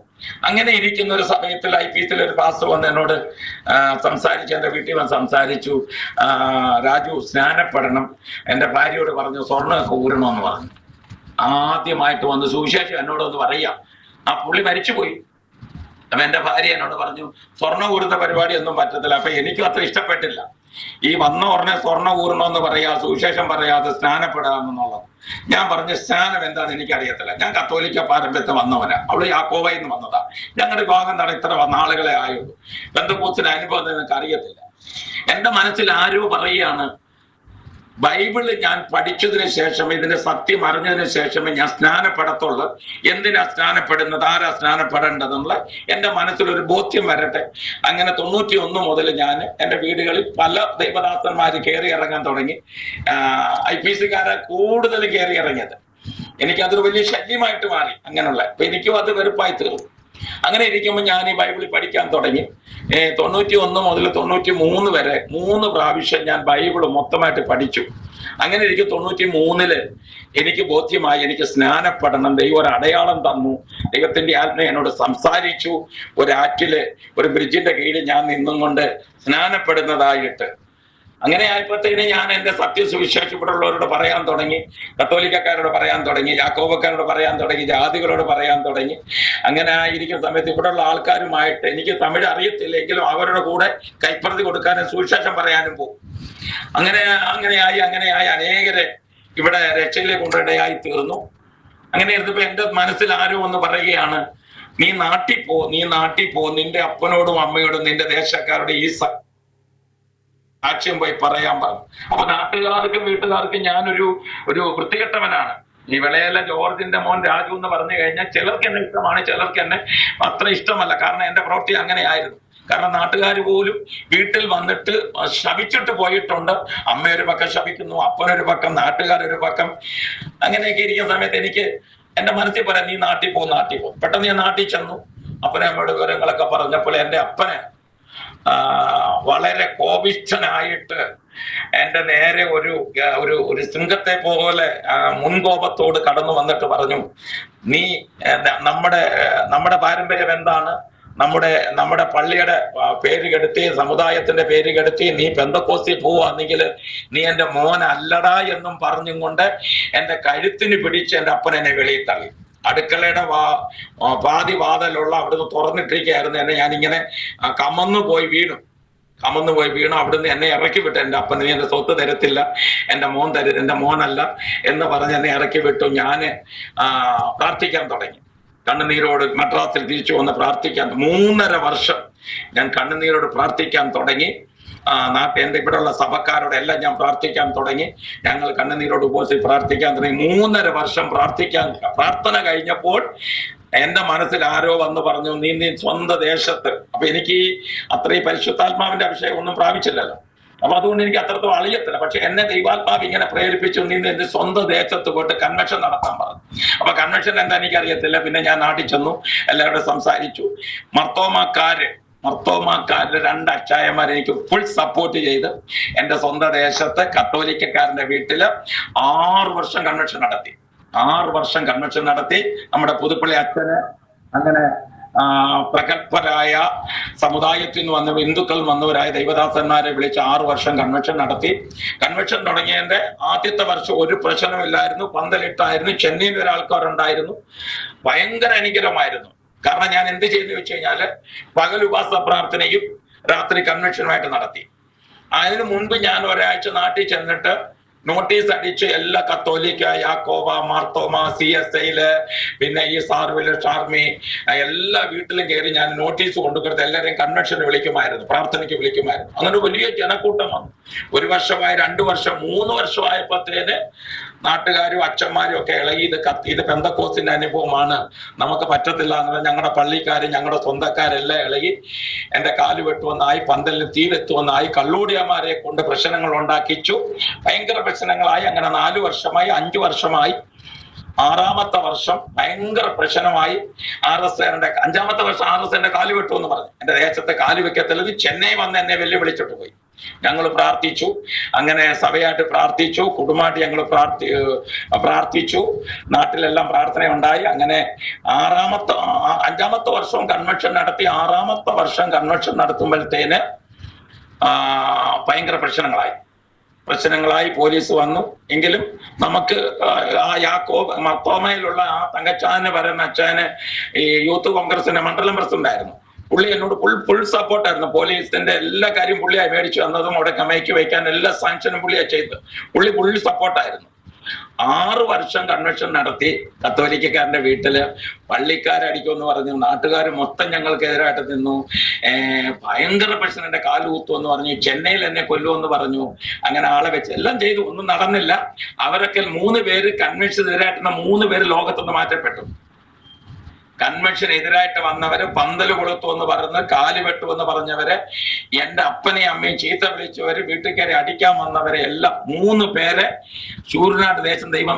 അങ്ങനെ ഇരിക്കുന്ന ഒരു സമയത്തിൽ IPC-ൽ ഒരു പാസ്റ്റർ വന്ന് എന്നോട് സംസാരിച്ചു. എൻ്റെ വീട്ടിൽ വന്ന് സംസാരിച്ചു. രാജു സ്നാനപ്പെടണം, എൻ്റെ ഭാര്യയോട് പറഞ്ഞു സ്വർണ്ണമൊക്കെ ഊരണമെന്ന് പറഞ്ഞു. ആദ്യമായിട്ട് വന്ന് സുവിശേഷം എന്നോടൊന്ന് പറയാം. ആ പുള്ളി മരിച്ചുപോയി. അപ്പൊ എൻ്റെ ഭാര്യ എന്നോട് പറഞ്ഞു സ്വർണ്ണ ഊരുന്ന പരിപാടി ഒന്നും പറ്റത്തില്ല. അപ്പൊ എനിക്കും അത്ര ഇഷ്ടപ്പെട്ടില്ല. ഈ വന്ന ഉടനെ സ്വർണ്ണ ഊരണമെന്ന് പറയാ, സുവിശേഷം പറയാതെ സ്നാനപ്പെടാമെന്നുള്ളത്. ഞാൻ പറഞ്ഞ സ്നാനം എന്താണെന്ന് എനിക്കറിയത്തില്ല. ഞാൻ കത്തോലിക്ക പാരമ്പര്യത്തിൽ വന്നവനാ. അവള് യാക്കോബയിൽ നിന്ന് വന്നതാ. ഞങ്ങളുടെ വിഭാഗം നട ഇത്ര നാളുകളെ ആയുള്ളൂ. പെന്തക്കോസ്തിന്റെ അനുഭവം നിങ്ങൾക്ക് അറിയത്തില്ല. എൻ്റെ മനസ്സിൽ ആരോ പറയുകയാണ്, ബൈബിള് ഞാൻ പഠിച്ചതിന് ശേഷം, ഇതിന്റെ സത്യം അറിഞ്ഞതിന് ശേഷമേ ഞാൻ സ്നാനപ്പെടത്തുള്ളൂ. എന്തിനാ സ്നാനപ്പെടുന്നത്, ആരാ സ്നാനപ്പെടേണ്ടതെന്നുള്ള എൻ്റെ മനസ്സിലൊരു ബോധ്യം വരട്ടെ. അങ്ങനെ 91 മുതൽ ഞാൻ എൻ്റെ വീടുകളിൽ പല ദൈവദാസന്മാര് കയറി ഇറങ്ങാൻ തുടങ്ങി. IPC-കാരെ കൂടുതൽ കയറി ഇറങ്ങിയത്. എനിക്കതൊരു വലിയ ശല്യമായിട്ട് മാറി. അങ്ങനെയുള്ള അപ്പൊ എനിക്കും അത് വെറുപ്പായി തീർന്നു. അങ്ങനെ ഇരിക്കുമ്പോൾ ഞാൻ ഈ ബൈബിളിൽ പഠിക്കാൻ തുടങ്ങി. 91 മുതൽ 93 വരെ 3 പ്രാവശ്യം ഞാൻ ബൈബിള് മൊത്തമായിട്ട് പഠിച്ചു. അങ്ങനെ എനിക്ക് 93 എനിക്ക് ബോധ്യമായി എനിക്ക് സ്നാനപ്പെടണം. ദൈവം ഒരു അടയാളം തന്നു. ദൈവത്തിന്റെ ആത്മ എന്നോട് സംസാരിച്ചു. ഒരാറ്റില് ഒരു ബ്രിഡ്ജിന്റെ കീഴിൽ ഞാൻ നിന്നും കൊണ്ട് സ്നാനപ്പെടുന്നതായിട്ട്. അങ്ങനെ ആയപ്പോഴത്തേന് ഞാൻ എൻ്റെ സത്യസുവിശേഷം ഇവിടെ ഉള്ളവരോട് പറയാൻ തുടങ്ങി. കത്തോലിക്കക്കാരോട് പറയാൻ തുടങ്ങി, യാക്കോബക്കാരോട് പറയാൻ തുടങ്ങി, ജാതികളോട് പറയാൻ തുടങ്ങി. അങ്ങനെ ആയിരിക്കുന്ന സമയത്ത് ഇവിടെയുള്ള ആൾക്കാരുമായിട്ട്, എനിക്ക് തമിഴ് അറിയത്തില്ലെങ്കിലും അവരുടെ കൂടെ കൈപ്രതി കൊടുക്കാനും സുവിശേഷം പറയാനും പോകും. അങ്ങനെയായി അനേകരെ ഇവിടെ രക്ഷയിലേക്ക് കൊണ്ടിടയായി തീർന്നു. അങ്ങനെ ഇരുന്നപ്പോ എൻ്റെ മനസ്സിൽ ആരോ ഒന്ന് പറയുകയാണ്, നീ നാട്ടിൽ പോ, നിന്റെ അപ്പനോടും അമ്മയോടും നിന്റെ ദേശക്കാരുടെ ഈ സാക്ഷ്യം പോയി പറയാൻ പറഞ്ഞു. അപ്പൊ നാട്ടുകാർക്കും വീട്ടുകാർക്കും ഞാനൊരു വൃത്തികെട്ടവനാണ്. ഈ വിളയല്ല ജോർജിന്റെ മോൻ രാജു എന്ന് പറഞ്ഞു കഴിഞ്ഞാൽ ചിലർക്ക് എന്നെ ഇഷ്ടമാണ്, ചിലർക്ക് എന്നെ അത്ര ഇഷ്ടമല്ല. കാരണം എന്റെ പ്രവൃത്തി അങ്ങനെയായിരുന്നു. കാരണം നാട്ടുകാർ പോലും വീട്ടിൽ വന്നിട്ട് ശപിച്ചിട്ട് പോയിട്ടുണ്ട്. അമ്മ ഒരു പക്കം ശപിക്കുന്നു, അപ്പനൊരു പക്കം, നാട്ടുകാരൊരു പക്കം. അങ്ങനെയൊക്കെ ഇരിക്കുന്ന സമയത്ത് എനിക്ക് എന്റെ മനസ്സിൽ പറയാം, നീ നാട്ടിൽ പോ. പെട്ടെന്ന് ഞാൻ നാട്ടിൽ ചെന്നു. അപ്പനെ അമ്മയുടെ വിവരങ്ങളൊക്കെ പറഞ്ഞപ്പോൾ എന്റെ അപ്പനെ വളരെ കോപിഷ്ഠനായിട്ട് എന്റെ നേരെ ഒരു ഒരു ഒരു സിംഹത്തെ പോലെ മുൻകോപത്തോട് കടന്നു വന്നിട്ട് പറഞ്ഞു, നീ നമ്മുടെ പാരമ്പര്യം എന്താണ്? നമ്മുടെ പള്ളിയുടെ പേര് കെടുത്തി, സമുദായത്തിന്റെ പേര് കെടുത്തി, നീ പെന്തക്കോസ്തി പോവാണെങ്കിൽ നീ എന്റെ മോനല്ലടാ എന്നും പറഞ്ഞും കൊണ്ട് എന്റെ കഴുത്തിന് പിടിച്ച് എന്റെ അപ്പൻ എന്നെ വെളിയിൽ തള്ളി. അടുക്കളയുടെ പാതി വാതിലുള്ള അവിടുന്ന് തുറന്നിട്ടിരിക്കുകയായിരുന്നു. എന്നെ ഞാനിങ്ങനെ കമന്നു പോയി വീണു. അവിടുന്ന് എന്നെ ഇറക്കി വിട്ടു. എന്റെ അപ്പൻ, നീ എന്റെ സ്വത്ത് തരത്തില്ല, എന്റെ മോനല്ല എന്ന് പറഞ്ഞ് എന്നെ ഇറക്കി വിട്ടു. ഞാന് പ്രാർത്ഥിക്കാൻ തുടങ്ങി. കണ്ണുനീരോട് മദ്രാസിൽ തിരിച്ചു വന്ന് പ്രാർത്ഥിക്കാൻ 3.5 വർഷം ഞാൻ കണ്ണുനീരോട് പ്രാർത്ഥിക്കാൻ തുടങ്ങി. എന്റെ ഇവിടെയുള്ള സഭക്കാരോട് എല്ലാം ഞാൻ പ്രാർത്ഥിക്കാൻ തുടങ്ങി. ഞങ്ങൾ കണ്ണുനീരോട് ഉപവസിച്ച് പ്രാർത്ഥിക്കാൻ തുടങ്ങി. 3.5 വർഷം പ്രാർത്ഥന കഴിഞ്ഞപ്പോൾ എന്റെ മനസ്സിൽ ആരോ വന്ന് പറഞ്ഞു, നീ സ്വന്തം ദേശത്ത്. അപ്പൊ എനിക്ക് അത്രയും പരിശുദ്ധാത്മാവിന്റെ അഭിഷേകം ഒന്നും പ്രാപിച്ചില്ലല്ലോ. അപ്പൊ അതുകൊണ്ട് എനിക്ക് അത്രത്തോളം അറിയത്തില്ല. പക്ഷെ എന്നെ ദൈവാത്മാവ് ഇങ്ങനെ പ്രേരിപ്പിച്ചു, നീ എന്റെ സ്വന്തം ദേശത്ത് പോയിട്ട് കൺവെൻഷൻ നടത്താൻ പറഞ്ഞു. അപ്പൊ കൺവെൻഷൻ എന്താ എനിക്കറിയത്തില്ല. പിന്നെ ഞാൻ നാട്ടിൽ ചെന്നു, എല്ലാവരോടും സംസാരിച്ചു. മർത്തോമാക്കാര് 2 അച്ചായന്മാർ എനിക്ക് ഫുൾ സപ്പോർട്ട് ചെയ്ത് എന്റെ സ്വന്തം ദേശത്ത് കത്തോലിക്കക്കാരന്റെ വീട്ടില് 6 വർഷം കൺവെൻഷൻ നടത്തി. 6 വർഷം കൺവെൻഷൻ നടത്തി. നമ്മുടെ പുതുപ്പള്ളി അച്ഛന് അങ്ങനെ പ്രഗത്ഭരായ സമുദായത്തിൽ നിന്ന് വന്ന ഹിന്ദുക്കൾ വന്നവരായ ദൈവദാസന്മാരെ വിളിച്ച് 6 വർഷം കൺവെൻഷൻ നടത്തി. കൺവെൻഷൻ തുടങ്ങിയതിന്റെ ആദ്യത്തെ വർഷം ഒരു പ്രശ്നമില്ലായിരുന്നു. പന്തലിട്ടായിരുന്നു. ചെന്നൈയിൽ ഒരാൾക്കാരുണ്ടായിരുന്നു. ഭയങ്കര അനുഗ്രഹമായിരുന്നു. കാരണം ഞാൻ എന്ത് ചെയ്തു വെച്ച് കഴിഞ്ഞാല് പകൽ ഉപവാസ പ്രാർത്ഥനയും രാത്രി കൺവെൻഷനുമായിട്ട് നടത്തി. അതിനു മുൻപ് ഞാൻ ഒരാഴ്ച നാട്ടിൽ ചെന്നിട്ട് നോട്ടീസ് അടിച്ച് എല്ലാ കത്തോലിക്ക, യാക്കോബ, മാർത്തോമ, CSIയില്, പിന്നെ ഈ സാർവില്, ഷാർമി, എല്ലാ വീട്ടിലും കയറി ഞാൻ നോട്ടീസ് കൊണ്ടുകൊടുത്ത് എല്ലാവരെയും കൺവെൻഷന് വിളിക്കുമായിരുന്നു, പ്രാർത്ഥനയ്ക്ക് വിളിക്കുമായിരുന്നു. അങ്ങനെ വലിയ ജനക്കൂട്ടം വന്നു. 1 വർഷമായി, 2 വർഷം, 3 വർഷമായപ്പോഴത്തേന് നാട്ടുകാരും അച്ഛന്മാരും ഒക്കെ ഇളകി, ഇത് പെന്തക്കോസ്തിന്റെ അനുഭവമാണ്, നമുക്ക് പറ്റത്തില്ല എന്ന് ഞങ്ങളുടെ പള്ളിക്കാരും ഞങ്ങളുടെ സ്വന്തക്കാരെല്ലാം ഇളകി. എന്റെ കാല് വെട്ടുവന്നായി, പന്തലിന് തീ വെത്തുവന്നായി, കള്ളൂടിയന്മാരെ കൊണ്ട് പ്രശ്നങ്ങൾ ഉണ്ടാക്കിച്ചു. ഭയങ്കര പ്രശ്നങ്ങളായി. അങ്ങനെ 4 വർഷമായി, 5 വർഷമായി. 6ാമത്തെ വർഷം ഭയങ്കര പ്രശ്നമായി. അഞ്ചാമത്തെ വർഷം RS എന്റെ കാല് വെട്ടു എന്ന് പറഞ്ഞു. എന്റെ ദേശത്തെ കാല് വെക്കത്തില്ല. ചെന്നൈ വന്ന് എന്നെ വെല്ലുവിളിച്ചിട്ട് പോയി. ഞങ്ങൾ പ്രാർത്ഥിച്ചു. അങ്ങനെ സഭയായിട്ട് പ്രാർത്ഥിച്ചു, കുടുംബമായിട്ട് ഞങ്ങൾ പ്രാർത്ഥിച്ചു. നാട്ടിലെല്ലാം പ്രാർത്ഥന ഉണ്ടായി. അങ്ങനെ 5ാമത്തെ വർഷവും കൺവെൻഷൻ നടത്തി. 6ാമത്തെ വർഷം കൺവെൻഷൻ നടത്തുമ്പോഴത്തേന് ഭയങ്കര പ്രശ്നങ്ങളായി. പോലീസ് വന്നു. എങ്കിലും നമുക്ക് മർത്തോമയിലുള്ള ആ തങ്കച്ചാന് പറയുന്ന അച്ഛന് ഈ യൂത്ത് കോൺഗ്രസിന്റെ മണ്ഡലം പ്രസിഡന്റ് ആയിരുന്നു. പുള്ളി എന്നോട് ഫുൾ സപ്പോർട്ടായിരുന്നു. പോലീസിന്റെ എല്ലാ കാര്യം പുള്ളിയായി മേടിച്ചു വന്നതും അവിടെ കമയ്ക്ക് വയ്ക്കാൻ എല്ലാ സാങ്ഷനും പുള്ളിയായി ചെയ്തത്. ഫുൾ സപ്പോർട്ടായിരുന്നു. 6 വർഷം കൺവെൻഷൻ നടത്തി. കത്തോലിക്കക്കാരന്റെ വീട്ടില് പള്ളിക്കാരടിക്കുമെന്ന് പറഞ്ഞു. നാട്ടുകാർ മൊത്തം ഞങ്ങൾക്കെതിരായിട്ട് നിന്നു. ഭയങ്കര പ്രശ്നം. എന്റെ കാല് കുത്തുമെന്ന് പറഞ്ഞു. ചെന്നൈയിൽ എന്നെ കൊല്ലുമെന്ന് പറഞ്ഞു. അങ്ങനെ ആളെ വെച്ച് എല്ലാം ചെയ്തു. ഒന്നും നടന്നില്ല. അവരൊക്കെ 3 പേര് കൺവെൻഷനെതിരായിട്ടുള്ള 3 പേര് ലോകത്തുനിന്ന് മാറ്റപ്പെട്ടു. കൺവെൻഷൻ എതിരായിട്ട് വന്നവര്, പന്തല് കൊളുത്തുമെന്ന് പറഞ്ഞ്, കാല് വെട്ടുമെന്ന് പറഞ്ഞവര്, എന്റെ അപ്പനെയും അമ്മയും ചീത്ത വിളിച്ചവര്, വീട്ടിൽ കയറി അടിക്കാൻ വന്നവരെ എല്ലാം 3 പേരെ ശൂരനാട് ദേശം ദൈവം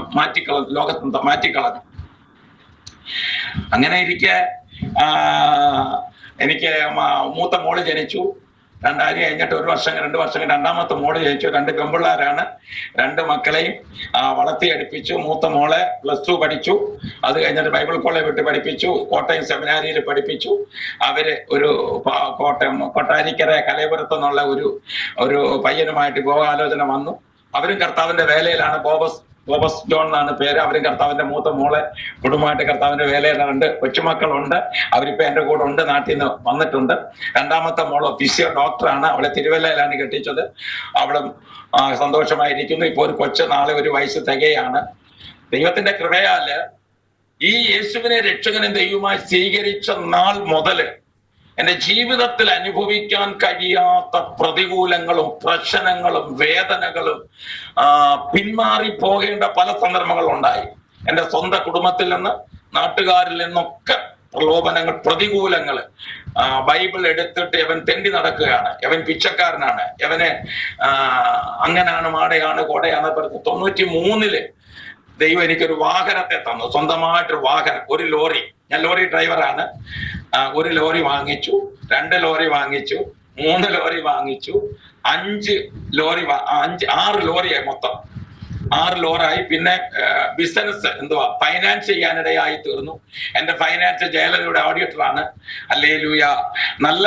ലോകത്ത് മാറ്റിക്കളഞ്ഞു. അങ്ങനെ ഇരിക്കെ എനിക്ക് മൂത്ത മോള് ജനിച്ചു. 2 കഴിഞ്ഞിട്ട് 1 വർഷം 2 വർഷം 2ാമത്തെ മോള് ജനിച്ചു. 2 പെൺപിള്ളേരാണ്. 2 മക്കളെയും വളർത്തിയടിപ്പിച്ചു. മൂത്ത മോളെ +2 പഠിച്ചു. അത് കഴിഞ്ഞിട്ട് ബൈബിൾ കോളേജ് വിട്ട് പഠിപ്പിച്ചു. കോട്ടയം സെമിനാരിയിൽ പഠിപ്പിച്ചു. അവര് ഒരു കൊട്ടാരിക്കര കലയപുരത്ത് നിന്നുള്ള ഒരു പയ്യനുമായിട്ട് വിവാഹാലോചന വന്നു. അവരും കർത്താവിന്റെ വേലയിലാണ്. ബോബസ് ജോൺ എന്നാണ് പേര്. അവരും കർത്താവിന്റെ മൂത്ത മോളെ കുടുംബമായിട്ട് കർത്താവിന്റെ വേലയിലുണ്ട്. കൊച്ചുമക്കളുണ്ട്. അവരിപ്പോ എന്റെ കൂടെ ഉണ്ട്. നാട്ടിൽ നിന്ന് വന്നിട്ടുണ്ട്. 2ാമത്തെ മോള് ഫിസിയോ ഡോക്ടറാണ്. അവളെ തിരുവല്ലയിലാണ് കെട്ടിച്ചത്. അവളും സന്തോഷമായിരിക്കുന്നു. ഇപ്പൊ ഒരു കൊച്ചു നാളെ 1 വയസ്സ് തികയാണ്. ദൈവത്തിന്റെ കൃപയാല് ഈ യേശുവിനെ രക്ഷകനും ദൈവമായി സ്വീകരിച്ച നാൾ മുതല് എന്റെ ജീവിതത്തിൽ അനുഭവിക്കാൻ കഴിയാത്ത പ്രതികൂലങ്ങളും പ്രശ്നങ്ങളും വേദനകളും പിന്മാറി പോകേണ്ട പല സന്ദർഭങ്ങളുണ്ടായി. എൻ്റെ സ്വന്തം കുടുംബത്തിൽ നിന്ന്, നാട്ടുകാരിൽ നിന്നൊക്കെ പ്രലോഭനങ്ങൾ, പ്രതികൂലങ്ങൾ. ബൈബിൾ എടുത്തിട്ട് അവൻ തെണ്ടി നടക്കുകയാണ്, അവൻ പിച്ചക്കാരനാണ്, അവന് അങ്ങനാണ്, മാടയാണ്, കോടയാണ് പറഞ്ഞ് 93 ദൈവം എനിക്കൊരു വാഹനത്തെ തന്നു, സ്വന്തമായിട്ടൊരു വാഹനം, ഒരു ലോറി. ഞാൻ ലോറി ഡ്രൈവറാണ്. ഒരു ലോറി വാങ്ങിച്ചു, 2 ലോറി വാങ്ങിച്ചു, 3 ലോറി വാങ്ങിച്ചു, 5 ലോറി 6 ലോറിയായി, മൊത്തം 6 ലോറായി. പിന്നെ ബിസിനസ് ഫൈനാൻസ് ചെയ്യാനിടയായി തീർന്നു. എൻ്റെ ഫൈനാൻസ് ജയലളിതയുടെ ഓഡിറ്ററാണ്. ഹല്ലേലൂയ. നല്ല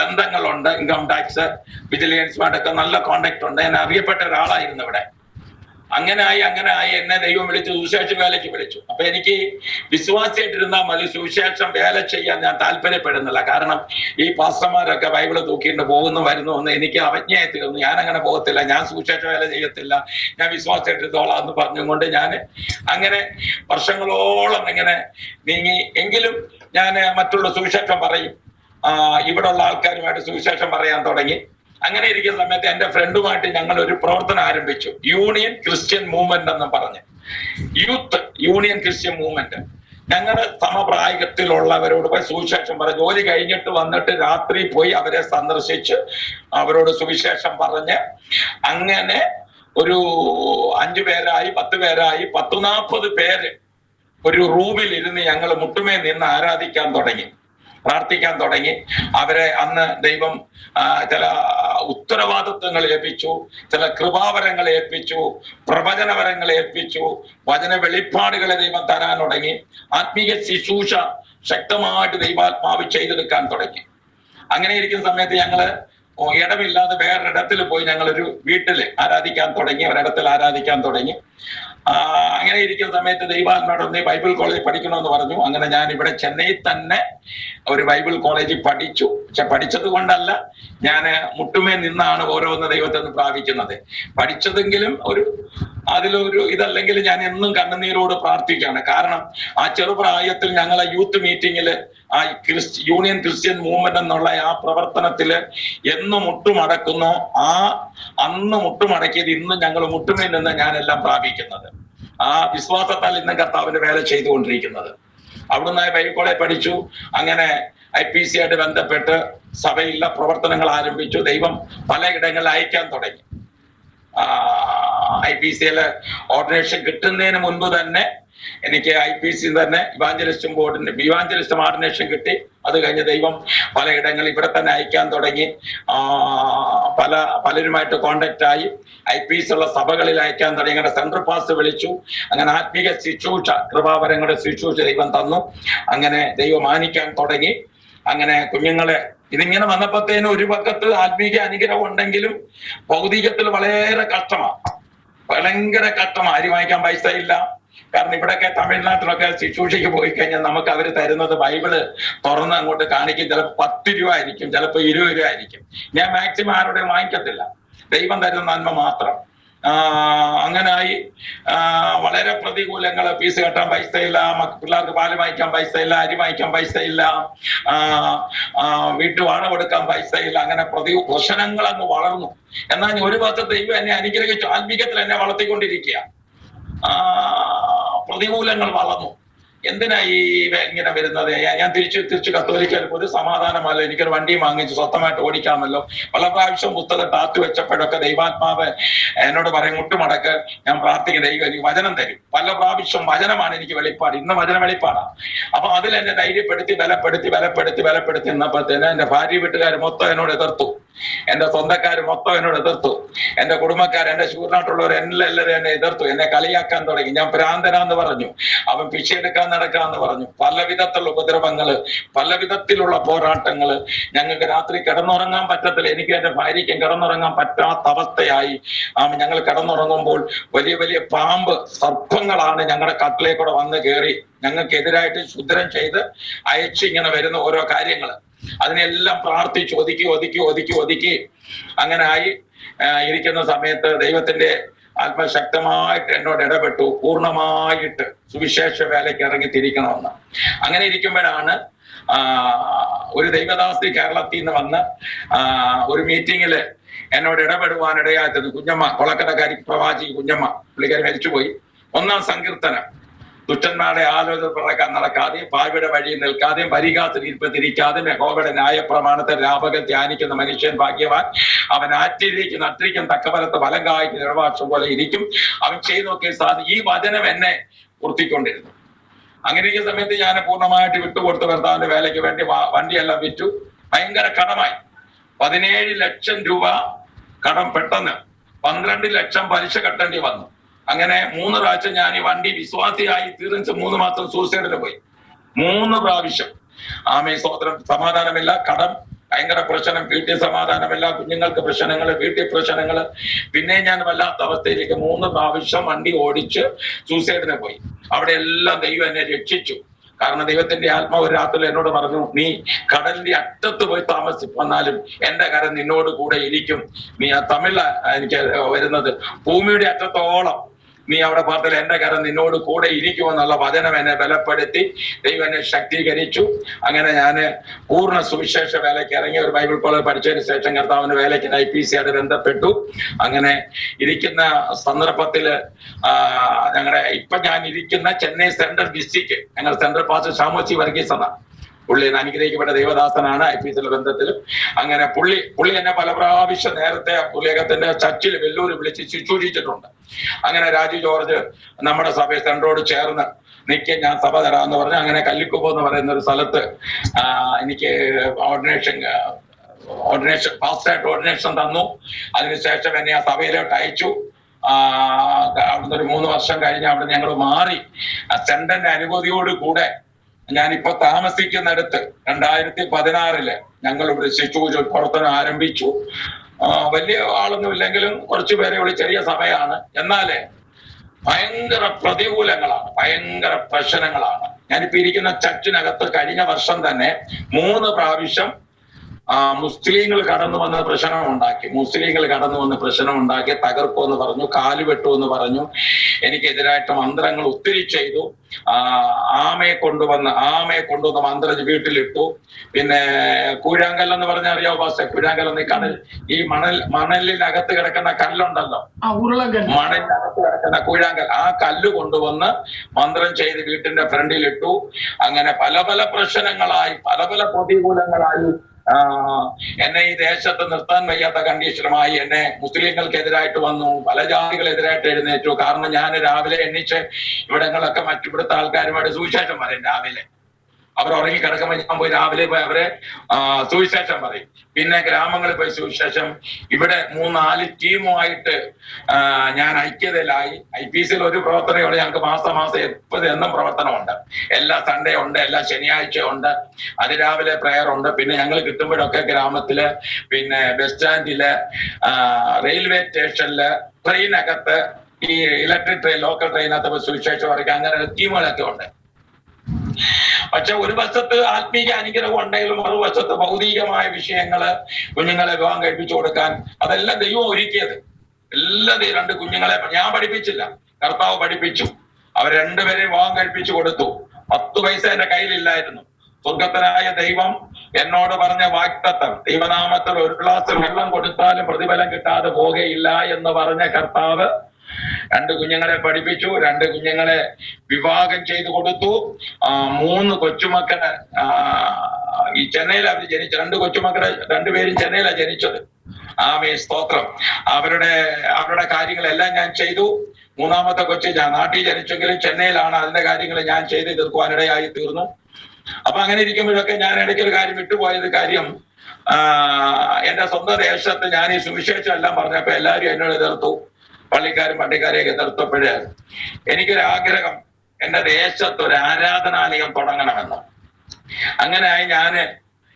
ബന്ധങ്ങളുണ്ട്, ഇൻകം ടാക്സ് വിജിലൻസുമായിട്ടൊക്കെ നല്ല കോണ്ടാക്ട് ഉണ്ട്. ഞാൻ അറിയപ്പെട്ട ഒരാളായിരുന്നു ഇവിടെ. അങ്ങനായി എന്നെ ദൈവം വിളിച്ചു, സുവിശേഷ വേലയ്ക്ക് വിളിച്ചു. അപ്പൊ എനിക്ക് വിശ്വാസിയായിട്ടിരുന്നാൽ മതി, സുവിശേഷം വേല ചെയ്യാൻ ഞാൻ താല്പര്യപ്പെടുന്നില്ല. കാരണം ഈ പാസ്റ്റർമാരൊക്കെ ബൈബിള് തൂക്കിയിട്ട് വരുന്നു എന്ന് എനിക്ക് അവജ്ഞയായി തീർന്നു. ഞാൻ അങ്ങനെ പോകത്തില്ല, ഞാൻ സുവിശേഷ വേല ചെയ്യത്തില്ല, ഞാൻ വിശ്വാസിയായിട്ടിരുന്നോളാം എന്ന് പറഞ്ഞുകൊണ്ട് ഞാൻ അങ്ങനെ വർഷങ്ങളോളം ഇങ്ങനെ നീങ്ങി. എങ്കിലും ഞാൻ മറ്റുള്ള സുവിശേഷം പറയും, ഇവിടെ ഉള്ള ആൾക്കാരുമായിട്ട് സുവിശേഷം പറയാൻ തുടങ്ങി. അങ്ങനെ ഇരിക്കുന്ന സമയത്ത് എൻ്റെ ഫ്രണ്ടുമായിട്ട് ഞങ്ങൾ ഒരു പ്രവർത്തനം ആരംഭിച്ചു, യൂണിയൻ ക്രിസ്ത്യൻ മൂവ്മെന്റ് എന്ന് പറഞ്ഞ്. Youth union Christian movement. ഞങ്ങളുടെ സമപ്രായത്തിലുള്ളവരോട് പോയി സുവിശേഷം പറഞ്ഞ്, ജോലി കഴിഞ്ഞിട്ട് വന്നിട്ട് രാത്രി പോയി അവരെ സന്ദർശിച്ച് അവരോട് സുവിശേഷം പറഞ്ഞ് അങ്ങനെ ഒരു 5 പേരായി, 10 പേരായി, 40 പേര് ഒരു റൂമിൽ ഇരുന്ന് ഞങ്ങൾ മുട്ടുമേ നിന്ന് ആരാധിക്കാൻ തുടങ്ങി, പ്രാർത്ഥിക്കാൻ തുടങ്ങി. അവരെ അന്ന് ദൈവം ചില ഉത്തരവാദിത്വങ്ങൾ ഏൽപ്പിച്ചു, ചില കൃപാവരങ്ങൾ ഏൽപ്പിച്ചു, പ്രവചനവരങ്ങൾ ഏൽപ്പിച്ചു, വചന വെളിപ്പാടുകളെ ദൈവം തരാൻ തുടങ്ങി. ആത്മീയ ശുശ്രൂഷ ശക്തമായിട്ട് ദൈവാത്മാവ് ചെയ്തെടുക്കാൻ തുടങ്ങി. അങ്ങനെ ഇരിക്കുന്ന സമയത്ത് ഞങ്ങള് ഇടമില്ലാതെ വേറൊരിടത്തിൽ പോയി ഞങ്ങളൊരു വീട്ടില് ആരാധിക്കാൻ തുടങ്ങി, ഒരിടത്തിൽ ആരാധിക്കാൻ തുടങ്ങി. അങ്ങനെ ഇരിക്കുന്ന സമയത്ത് ദൈവാത്മാവ് ഒന്ന് ബൈബിൾ കോളേജിൽ പഠിക്കണമെന്ന് പറഞ്ഞു. അങ്ങനെ ഞാൻ ഇവിടെ ചെന്നൈയിൽ തന്നെ ഒരു ബൈബിൾ കോളേജിൽ പഠിച്ചു. പക്ഷെ പഠിച്ചത് കൊണ്ടല്ല, ഞാൻ മുട്ടുമേ നിന്നാണ് ഓരോന്ന് ദൈവത്തിൽ നിന്ന് പ്രാപിക്കുന്നത്. പഠിച്ചതെങ്കിലും അതിലൊരു ഇതല്ലെങ്കിൽ ഞാൻ എന്നും കണ്ണുനീരോട് പ്രാർത്ഥിക്കുകയാണ്. കാരണം ആ ചെറുപ്രായത്തിൽ ഞങ്ങളെ യൂത്ത് മീറ്റിങ്ങില് ആ യൂണിയൻ ക്രിസ്ത്യൻ മൂവ്മെന്റ് എന്നുള്ള ആ പ്രവർത്തനത്തില് എന്ന് മുട്ടുമടക്കുന്നോ അന്ന് മുട്ടുമടക്കിയത് ഇന്ന് ഞങ്ങൾ മുട്ടുമേ നിന്ന് ഞാനെല്ലാം പ്രാപിക്കുന്നത്. ആ വിശ്വാസത്താൽ ഇന്ന് കർത്താവിന്റെ വേല ചെയ്തുകൊണ്ടിരിക്കുന്നത്. അവിടുന്ന് ബൈബിൾ കോളേജ് പഠിച്ചു. അങ്ങനെ IPC ആയിട്ട് ബന്ധപ്പെട്ട് സഭയിലെ പ്രവർത്തനങ്ങൾ ആരംഭിച്ചു. ദൈവം പലയിടങ്ങളിൽ അയക്കാൻ തുടങ്ങി. IPCയിലെ ഓർഡിനേഷൻ കിട്ടുന്നതിന് മുൻപ് തന്നെ എനിക്ക് IPC തന്നെ ഇവാഞ്ചലിസ്റ്റ് ഓർഡിനേഷൻ കിട്ടി. അത് കഴിഞ്ഞ് ദൈവം പലയിടങ്ങളിൽ ഇവിടെ തന്നെ അയക്കാൻ തുടങ്ങി. പലരുമായിട്ട് കോണ്ടാക്ട് ആയി. IPC ഉള്ള സഭകളിൽ അയക്കാൻ തുടങ്ങി. അങ്ങനെ സെൻട്രൽ പാസ് വിളിച്ചു. അങ്ങനെ ആത്മീക ശുശ്രൂഷ, കൃപാവരങ്ങളുടെ ശുശ്രൂഷ ദൈവം തന്നു. അങ്ങനെ ദൈവം മാനിക്കാൻ തുടങ്ങി. അങ്ങനെ കുഞ്ഞുങ്ങളെ ഇതിങ്ങനെ വന്നപ്പോഴത്തേനും ഒരു പക്കത്ത് ആത്മീക അനുഗ്രഹം ഉണ്ടെങ്കിലും ഭൗതികത്തിൽ വളരെ കഷ്ടമാണ്, ഭയങ്കര കഷ്ടമാണ്. അരി വാങ്ങിക്കാൻ പൈസ ഇല്ല. കാരണം ഇവിടെയൊക്കെ തമിഴ്നാട്ടിലൊക്കെ ശുശ്രൂഷയ്ക്ക് പോയി കഴിഞ്ഞാൽ നമുക്ക് അവർ തരുന്നത് ബൈബിള് തുറന്ന് അങ്ങോട്ട് കാണിക്കും. ചിലപ്പോൾ 10 രൂപ ആയിരിക്കും, ചിലപ്പോൾ 20 രൂപ ആയിരിക്കും. ഞാൻ മാക്സിമം ആരോടെ വാങ്ങിക്കത്തില്ല, ദൈവം തരുന്ന നന്മ മാത്രം. അങ്ങനായി വളരെ പ്രതികൂലങ്ങൾ. ഫീസ് കെട്ടാൻ പൈസ ഇല്ല, പിള്ളേർക്ക് പാല് വാങ്ങിക്കാൻ പൈസ ഇല്ല, അരി വാങ്ങിക്കാൻ പൈസ ഇല്ല, വീട്ടു വാടക കൊടുക്കാൻ പൈസ ഇല്ല. അങ്ങനെ പ്രശ്നങ്ങൾ അങ്ങ് വളർന്നു. എന്നാൽ ഒരു ഭാഗത്ത് ദൈവം എന്നെ അനുഗ്രഹിച്ചു, ആത്മീകത്തിൽ എന്നെ വളർത്തിക്കൊണ്ടിരിക്കുക. പ്രതികൂലങ്ങൾ വളർന്നു. എന്തിനാ ഇങ്ങനെ വരുന്നത്? ഞാൻ തിരിച്ചു കത്തോലിക്കൽ ഒരു സമാധാനമല്ല. എനിക്കൊരു വണ്ടി വാങ്ങിച്ചു സ്വന്തമായിട്ട് ഓടിക്കാമല്ലോ. പല പ്രാവശ്യം പുസ്തകം താത്തു വെച്ചപ്പോഴൊക്കെ ദൈവാത്മാവ് എന്നോട് പറയും, മുട്ടുമടക്ക്, ഞാൻ പ്രാർത്ഥിക്കുന്ന ദൈവം എനിക്ക് വചനം തരും. പല പ്രാവശ്യം വചനമാണ് എനിക്ക് വെളിപ്പാട്. ഇന്ന് വചന വെളിപ്പാടാണ്. അപ്പൊ അതിൽ എന്നെ ധൈര്യപ്പെടുത്തി ബലപ്പെടുത്തി നിന്നപ്പോഴത്തേന് എന്റെ ഭാര്യ വീട്ടുകാർ മൊത്തം എന്നോട് എതിർത്തു, എന്റെ സ്വന്തക്കാർ മൊത്തം എന്നോട് എതിർത്തു, എന്റെ കുടുംബക്കാർ, എന്റെ ശൂർനാട്ടുള്ളവർ എല്ലാവരും എന്നെ എതിർത്തു, എന്നെ കളിയാക്കാൻ തുടങ്ങി. ഞാൻ ഭ്രാന്തനാന്ന് പറഞ്ഞു, അവൻ പിച്ചെടുക്കാൻ നടക്കാന്ന് പറഞ്ഞു. പല വിധത്തിലുള്ള ഉപദ്രവങ്ങള്, പല വിധത്തിലുള്ള പോരാട്ടങ്ങള്. ഞങ്ങൾക്ക് രാത്രി കിടന്നുറങ്ങാൻ പറ്റത്തില്ല. എനിക്ക് എന്റെ ഭാര്യയ്ക്കും കിടന്നുറങ്ങാൻ പറ്റാത്ത അവസ്ഥയായി. ഞങ്ങൾ കിടന്നുറങ്ങുമ്പോൾ വലിയ വലിയ പാമ്പ്, സർപ്പങ്ങളാണ് ഞങ്ങളുടെ കട്ടിലേക്കൂടെ വന്ന് കയറി ഞങ്ങൾക്ക് എതിരായിട്ട് ക്ഷുദ്രം ചെയ്ത് അയച്ച് ഇങ്ങനെ വരുന്ന ഓരോ കാര്യങ്ങള്. അതിനെല്ലാം പ്രാർത്ഥിച്ച് ഒതുക്കി അങ്ങനെ ആയി ഇരിക്കുന്ന സമയത്ത് ദൈവത്തിന്റെ ആത്മശക്തമായിട്ട് എന്നോട് ഇടപെട്ടു, പൂർണ്ണമായിട്ട് സുവിശേഷ വേലയ്ക്ക് ഇറങ്ങി തിരിക്കണമെന്ന്. അങ്ങനെ ഇരിക്കുമ്പോഴാണ് ഒരു ദൈവദാസി കേരളത്തിൽ നിന്ന് വന്ന് ഒരു മീറ്റിങ്ങില് എന്നോട് ഇടപെടുവാനിടയായിട്ടത്. കുഞ്ഞമ്മ, കൊളക്കടക്കാരി പ്രവാചി കുഞ്ഞമ്മ, പുള്ളിക്കാരി മരിച്ചുപോയി. 1-ാം സങ്കീർത്തനം ദുഷ്ടന്മാരുടെ ആലോചന പ്രകാരം നടക്കാതെയും പാവിയുടെ വഴിയിൽ നിൽക്കാതെയും പരിഹാസത്തിൽ തിരിക്കാതെയും യഹോവയുടെ ന്യായപ്രമാണത്തെ രാപകൽ ധ്യാനിക്കുന്ന മനുഷ്യൻ ഭാഗ്യവാൻ. അവൻ ആറ്റിലേക്ക് നട്ടിരിക്കും തക്കവലത്ത് ഫലം കായ്ക്കുന്ന ഇടവാക്ഷം പോലെ ഇരിക്കും. അവൻ ചെയ്തു നോക്കിയ സാധനം ഈ വചനം എന്നെ ഉർത്തിക്കൊണ്ടിരുന്നു. അങ്ങനെ ഇരിക്കുന്ന സമയത്ത് ഞാൻ പൂർണ്ണമായിട്ട് വിട്ടുകൊടുത്ത് ഭർത്താവിന്റെ വേലയ്ക്ക് വേണ്ടി വണ്ടിയെല്ലാം വിറ്റു. ഭയങ്കര കടമായി. 17 ലക്ഷം രൂപ കടം. പെട്ടെന്ന് 12 ലക്ഷം പലിശ കെട്ടേണ്ടി വന്നു. അങ്ങനെ 3 പ്രാവശ്യം ഞാൻ ഈ വണ്ടി വിശ്വാസിയായി തീർച്ച 3 മാസം സൂസൈഡിൽ പോയി. 3 പ്രാവശ്യം. ആമേ സ്തോത്രം. സമാധാനമില്ല, കടം, ഭയങ്കര പ്രശ്നം, വീട്ടിൽ സമാധാനമില്ല, കുഞ്ഞുങ്ങൾക്ക് പ്രശ്നങ്ങള്, വീട്ടിൽ പ്രശ്നങ്ങള്. പിന്നെ ഞാൻ വല്ലാത്ത അവസ്ഥയിലേക്ക് 3 പ്രാവശ്യം വണ്ടി ഓടിച്ച് സൂസൈഡിന് പോയി. അവിടെ എല്ലാം ദൈവം എന്നെ രക്ഷിച്ചു. കാരണം ദൈവത്തിന്റെ ആത്മാവ് ഒരു രാത്രി എന്നോട് പറഞ്ഞു, നീ കടലിന്റെ അറ്റത്ത് പോയി വന്നാലും എന്റെ കരം നിന്നോട് കൂടെ ഇരിക്കും. നീ ആ തമിഴ് എനിക്ക് വരുന്നത്, ഭൂമിയുടെ അറ്റത്തോളം നീ അവിടെ പാർത്തിൽ എന്റെ കരം നിന്നോട് കൂടെ ഇരിക്കുമെന്നുള്ള വചനം എന്നെ ബലപ്പെടുത്തി. ദൈവം എന്നെ ശക്തീകരിച്ചു. അങ്ങനെ ഞാൻ പൂർണ്ണ സുവിശേഷ വേലയ്ക്ക് ഇറങ്ങി. ഒരു ബൈബിൾ കോളേജ് പഠിച്ചതിന് ശേഷം കർത്താവിന്റെ വേലയ്ക്ക് IPC ആയിട്ട് ബന്ധപ്പെട്ടു. അങ്ങനെ ഇരിക്കുന്ന സന്ദർഭത്തില് ഇപ്പൊ ഞാൻ ഇരിക്കുന്ന ചെന്നൈ സെൻട്രൽ ഡിസ്ട്രിക്ട്, ഞങ്ങൾ സെൻട്രൽ പാസ്റ്റർ ഷാമോച്ചി വർഗീസ് എന്ന പുള്ളി അനുഗ്രഹിക്കപ്പെട്ട ദൈവദാസനാണ്. IPC ബന്ധത്തിലും. അങ്ങനെ പുള്ളി എന്നെ പല പ്രാവശ്യം നേരത്തെ പുള്ളിയകത്തിന്റെ ചർച്ചിൽ വെല്ലൂർ വിളിച്ച് ശുശ്രൂഷിച്ചിട്ടുണ്ട്. അങ്ങനെ രാജു ജോർജ് നമ്മുടെ സഭയെ സെൻട്രോട് ചേർന്ന് നിൽക്കുക, ഞാൻ സഭ തരാമെന്ന് പറഞ്ഞു. അങ്ങനെ കല്ലിക്കുപ്പോ എന്ന് പറയുന്ന ഒരു സ്ഥലത്ത് എനിക്ക് ഓർഡിനേഷൻ ഫാസ്റ്റായിട്ട് ഓർഡിനേഷൻ തന്നു. അതിനുശേഷം എന്നെ ആ സഭയിലോട്ട് അയച്ചു. അവിടുന്ന് ഒരു 3 വർഷം കഴിഞ്ഞ് അവിടെ ഞങ്ങൾ മാറി. സെന്ററിന്റെ അനുമതിയോട് കൂടെ ഞാനിപ്പോ താമസിക്കുന്നിടത്ത് 2016 ഞങ്ങൾ ഇവിടെ ശുശ്രൂഷ പ്രവർത്തനം ആരംഭിച്ചു. വലിയ ആളൊന്നും ഇല്ലെങ്കിലും കുറച്ചു പേരെ ഉള്ള ചെറിയ സമയമാണ്. എന്നാലേ ഭയങ്കര പ്രതികൂലങ്ങളാണ്, ഭയങ്കര പ്രശ്നങ്ങളാണ്. ഞാനിപ്പോ ഇരിക്കുന്ന ചർച്ചിനകത്ത് കഴിഞ്ഞ വർഷം തന്നെ 3 പ്രാവശ്യം മുസ്ലിങ്ങൾ കടന്നു വന്ന് പ്രശ്നം ഉണ്ടാക്കി തകർക്കുമെന്ന് പറഞ്ഞു, കാല് വെട്ടുമെന്ന് പറഞ്ഞു. എനിക്കെതിരായിട്ട് മന്ത്രങ്ങൾ ഒത്തിരി ചെയ്തു. ആമയെ കൊണ്ടുവന്ന് മന്ത്രം വീട്ടിലിട്ടു. പിന്നെ കൂഴാങ്കല്ലെന്ന് പറഞ്ഞാൽ അറിയാവോ പാസ്റ്റർ? കൂഴാങ്കല്ലെന്ന് കടൽ, ഈ മണലിനകത്ത് കിടക്കുന്ന കല്ലുണ്ടല്ലോ, മണലിനകത്ത് കിടക്കുന്ന കൂഴാങ്കൽ, ആ കല്ല് കൊണ്ടുവന്ന് മന്ത്രം ചെയ്ത് വീട്ടിന്റെ ഫ്രണ്ടിലിട്ടു. അങ്ങനെ പല പല പ്രശ്നങ്ങളായി, പല പല പ്രതികൂലങ്ങളായി എന്നെ ഈ ദേശത്ത് നിർത്താൻ വയ്യാത്ത കണ്ടീഷനുമായി എന്നെ മുസ്ലിങ്ങൾക്കെതിരായിട്ട് വന്നു, പല ജാതികളെതിരായിട്ട് എഴുന്നേറ്റു. കാരണം ഞാൻ രാവിലെ എണ്ണിച്ച് ഇവിടങ്ങളൊക്കെ ഇവിടുത്തെ ആൾക്കാരുമായിട്ട് സുവിശേഷം പറയും. രാവിലെ അവർ ഉറങ്ങി കിടക്കുമ്പോൾ ഞാൻ പോയി രാവിലെ പോയി അവരെ സുവിശേഷം പറയും. പിന്നെ ഗ്രാമങ്ങളിൽ പോയി സുവിശേഷം. ഇവിടെ 3-4 ടീമുമായിട്ട് ഞാൻ ഐക്യതയിലായി. IPC ഒരു പ്രവർത്തനമുണ്ട് ഞങ്ങൾക്ക്. മാസം എന്നും പ്രവർത്തനമുണ്ട്. എല്ലാ സൺഡേ ഉണ്ട്, എല്ലാ ശനിയാഴ്ച ഉണ്ട്. അതിരാവിലെ പ്രയർ ഉണ്ട്. പിന്നെ ഞങ്ങൾ കിട്ടുമ്പോഴൊക്കെ ഗ്രാമത്തില്, പിന്നെ ബസ് സ്റ്റാൻഡില്, റെയിൽവേ സ്റ്റേഷനില്, ട്രെയിനകത്ത്, ഈ ഇലക്ട്രിക് ട്രെയിൻ, ലോക്കൽ ട്രെയിനകത്ത് സുവിശേഷം പറയും. അങ്ങനെ ടീമുകളൊക്കെ ഉണ്ട്. പക്ഷെ ഒരു വശത്ത് ആത്മീയ അനുഗ്രഹം ഉണ്ടെങ്കിലും മറുവശത്ത് ഭൗതികമായ വിഷയങ്ങള്, കുഞ്ഞുങ്ങളെ വിവാഹം കഴിപ്പിച്ചു കൊടുക്കാൻ, അതെല്ലാം ദൈവം ഒരുക്കിയത്. എല്ലാം 2 കുഞ്ഞുങ്ങളെ ഞാൻ പഠിപ്പിച്ചില്ല, കർത്താവ് പഠിപ്പിച്ചു. അവർ 2 പേരെ വിവാഹം കഴിപ്പിച്ചു കൊടുത്തു. 10 പൈസ എന്റെ കയ്യിലില്ലായിരുന്നു. സ്വർഗത്തനായ ദൈവം എന്നോട് പറഞ്ഞ വാഗ്ദത്തം, ദൈവനാമത്തിൽ 1 ഗ്ലാസ് വെള്ളം കൊടുത്താലും പ്രതിഫലം കിട്ടാതെ പോകുകയില്ല എന്ന് പറഞ്ഞ കർത്താവ് 2 കുഞ്ഞുങ്ങളെ പഠിപ്പിച്ചു. 2 കുഞ്ഞുങ്ങളെ വിവാഹം ചെയ്തു കൊടുത്തു. 3 കൊച്ചുമക്കളെ ഈ ചെന്നൈയിൽ അവർ ജനിച്ചു. 2 കൊച്ചുമക്കളെ 2 പേരും ചെന്നൈയിലാണ് ജനിച്ചത്. ആമേ സ്തോത്രം. അവരുടെ കാര്യങ്ങളെല്ലാം ഞാൻ ചെയ്തു. 3ാമത്തെ കൊച്ച് ഞാൻ നാട്ടിൽ ജനിച്ചെങ്കിലും ചെന്നൈയിലാണ്. അതിന്റെ കാര്യങ്ങൾ ഞാൻ ചെയ്ത് തീർക്കുവാനിടയായി തീർന്നു. അപ്പൊ അങ്ങനെ ഇരിക്കുമ്പോഴൊക്കെ ഞാൻ ഇടയ്ക്കൊരു കാര്യം വിട്ടുപോയത് കാര്യം, എന്റെ സ്വന്തം ദേശത്ത് ഞാൻ ഈ സുവിശേഷം എല്ലാം പറഞ്ഞപ്പോ എല്ലാവരും എന്നോട് എതിർത്തു. പള്ളിക്കാരും പള്ളിക്കാരെയൊക്കെ എതിർത്തപ്പോഴ് എനിക്കൊരാഗ്രഹം, എന്റെ ദേശത്ത് ഒരു ആരാധനാലയം തുടങ്ങണമെന്ന്. അങ്ങനെയായി ഞാന്